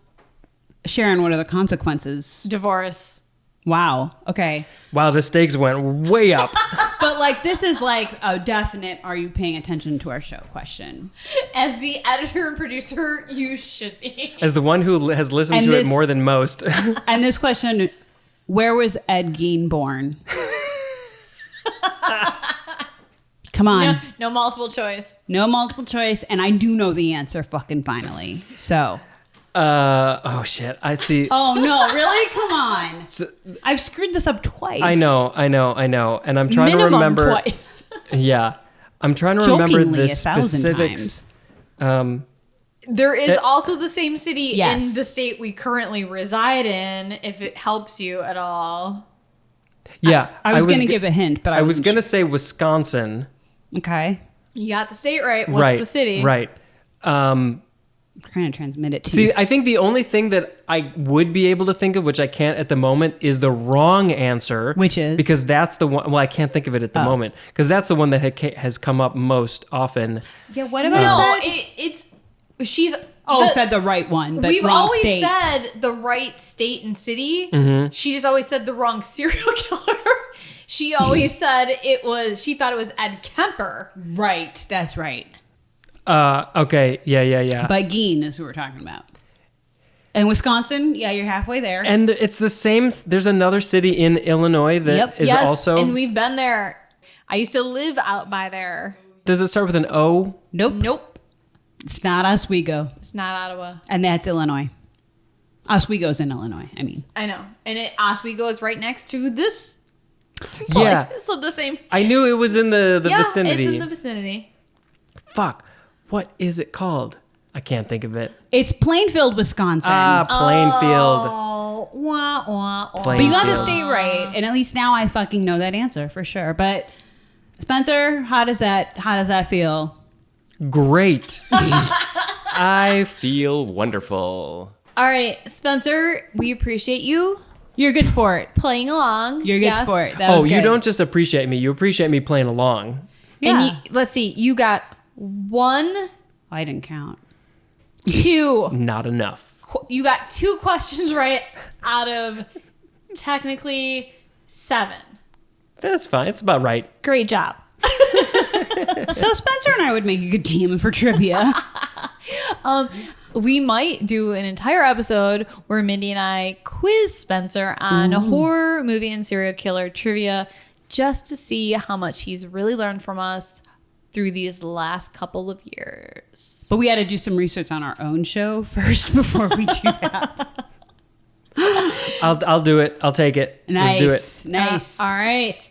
Speaker 2: Sharon, what are the consequences?
Speaker 1: Divorce.
Speaker 2: Wow. Okay.
Speaker 3: Wow, the stakes went way up.
Speaker 2: But like, this is like a definite, are you paying attention to our show question?
Speaker 1: As the editor and producer, you should be.
Speaker 3: As the one who has listened
Speaker 2: And
Speaker 3: to
Speaker 2: this-
Speaker 3: it more than most.
Speaker 2: And this question, where was Ed Gein born? Come on.
Speaker 1: No multiple choice.
Speaker 2: No multiple choice, and I do know the answer fucking finally. So.
Speaker 3: Oh shit! I see.
Speaker 2: Oh no! Really? Come on!
Speaker 3: So,
Speaker 2: I've screwed this up twice.
Speaker 3: I know, and I'm trying
Speaker 1: Minimum
Speaker 3: to remember.
Speaker 1: twice.
Speaker 3: Yeah, I'm trying to remember
Speaker 2: Jokingly,
Speaker 3: the
Speaker 2: 1,000
Speaker 3: specifics.
Speaker 1: There is also the same city
Speaker 2: Yes.
Speaker 1: in the state we currently reside in, if it helps you at all.
Speaker 3: Yeah,
Speaker 2: I was going to give a hint, but
Speaker 3: I was
Speaker 2: wasn't
Speaker 3: going to say Wisconsin.
Speaker 2: sure. Okay.
Speaker 1: You got the state right. What's
Speaker 3: Right.
Speaker 1: the city?
Speaker 3: Right.
Speaker 2: I'm trying to transmit it to
Speaker 3: See,
Speaker 2: you.
Speaker 3: I think the only thing that I would be able to think of, which I can't at the moment, is the wrong answer.
Speaker 2: Which is?
Speaker 3: Because that's the one. Well, I can't think of it at the moment because that's the one that has come up most often.
Speaker 2: Yeah, what have I
Speaker 1: No,
Speaker 2: said?
Speaker 1: it's she's.
Speaker 2: Said the right one, but
Speaker 1: We've
Speaker 2: wrong
Speaker 1: always
Speaker 2: state.
Speaker 1: said the right state and city.
Speaker 3: Mm-hmm.
Speaker 1: She just always said the wrong serial killer. She always said she thought it was Ed Kemper.
Speaker 2: Right, that's right.
Speaker 3: Okay. Yeah.
Speaker 2: But Geen is who we're talking about. And Wisconsin, yeah, you're halfway there.
Speaker 3: And it's the same. There's another city in Illinois that is
Speaker 1: Yes,
Speaker 3: also.
Speaker 1: and we've been there. I used to live out by there.
Speaker 3: Does it start with an O?
Speaker 2: Nope. It's not Oswego.
Speaker 1: It's not Ottawa.
Speaker 2: And that's Illinois. Oswego's in Illinois, I mean.
Speaker 1: I know. And Oswego is right next to this.
Speaker 3: Yeah.
Speaker 1: So the same.
Speaker 3: I knew it was in the vicinity.
Speaker 1: It's in the vicinity.
Speaker 3: Fuck. What is it called? I can't think of it.
Speaker 2: It's Plainfield, Wisconsin.
Speaker 3: Plainfield.
Speaker 1: Oh, wah, wah, wah.
Speaker 2: But you got the
Speaker 3: Plainfield.
Speaker 2: state right, and at least now I fucking know that answer for sure. But Spencer, how does that feel?
Speaker 3: Great.
Speaker 5: I feel wonderful.
Speaker 1: All right, Spencer, we appreciate you
Speaker 2: You're a good sport.
Speaker 1: playing along.
Speaker 2: You're a good
Speaker 1: Yes.
Speaker 2: sport. That was
Speaker 3: You
Speaker 2: good.
Speaker 3: don't just appreciate me. You appreciate me playing along.
Speaker 2: Yeah.
Speaker 1: And let's see, you got 1,
Speaker 2: I didn't count.
Speaker 1: 2.
Speaker 3: Not enough.
Speaker 1: You got 2 questions right out of technically 7.
Speaker 3: That's fine. It's about right.
Speaker 1: Great job.
Speaker 2: So Spencer and I would make a good team for trivia.
Speaker 1: We might do an entire episode where Mindy and I quiz Spencer on horror movie and serial killer trivia just to see how much he's really learned from us through these last couple of years.
Speaker 2: But we had to do some research on our own show first before we do that.
Speaker 3: I'll do it. I'll take it.
Speaker 2: Nice.
Speaker 3: Let's do it.
Speaker 2: Nice.
Speaker 1: All right.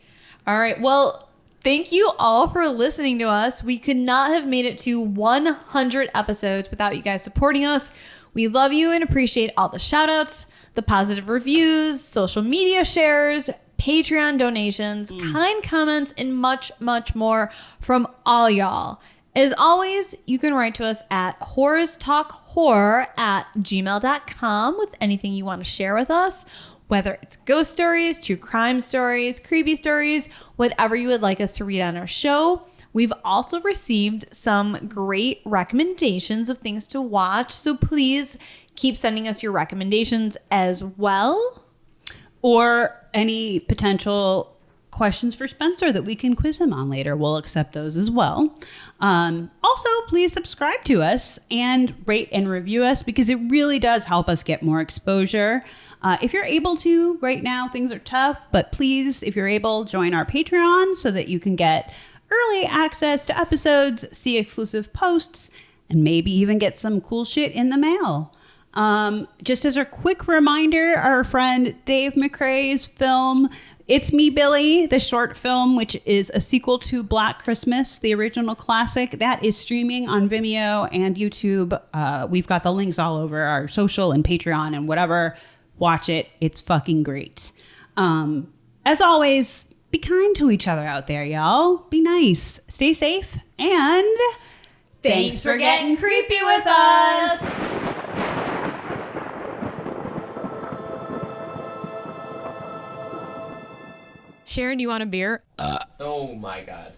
Speaker 1: Well, thank you all for listening to us. We could not have made it to 100 episodes without you guys supporting us. We love you and appreciate all the shout outs, the positive reviews, social media shares, Patreon donations, kind comments, and much, much more from all y'all. As always, you can write to us at whorestalkhorror@gmail.com with anything you want to share with us, whether it's ghost stories, true crime stories, creepy stories, whatever you would like us to read on our show. We've also received some great recommendations of things to watch, so please keep sending us your recommendations as well.
Speaker 2: Or any potential questions for Spencer that we can quiz him on later. We'll accept those as well. Also, please subscribe to us and rate and review us because it really does help us get more exposure. If you're able to, right now things are tough, but please, if you're able, join our Patreon so that you can get early access to episodes, see exclusive posts, and maybe even get some cool shit in the mail. Just as a quick reminder, our friend Dave McRae's film, It's Me, Billy, the short film, which is a sequel to Black Christmas, the original classic, that is streaming on Vimeo and YouTube. We've got the links all over our social and Patreon and whatever. Watch it. It's fucking great. As always, be kind to each other out there, y'all. Be nice. Stay safe. And
Speaker 1: Thanks for getting creepy with us.
Speaker 6: Sharon, do you want a beer?
Speaker 3: Oh my God.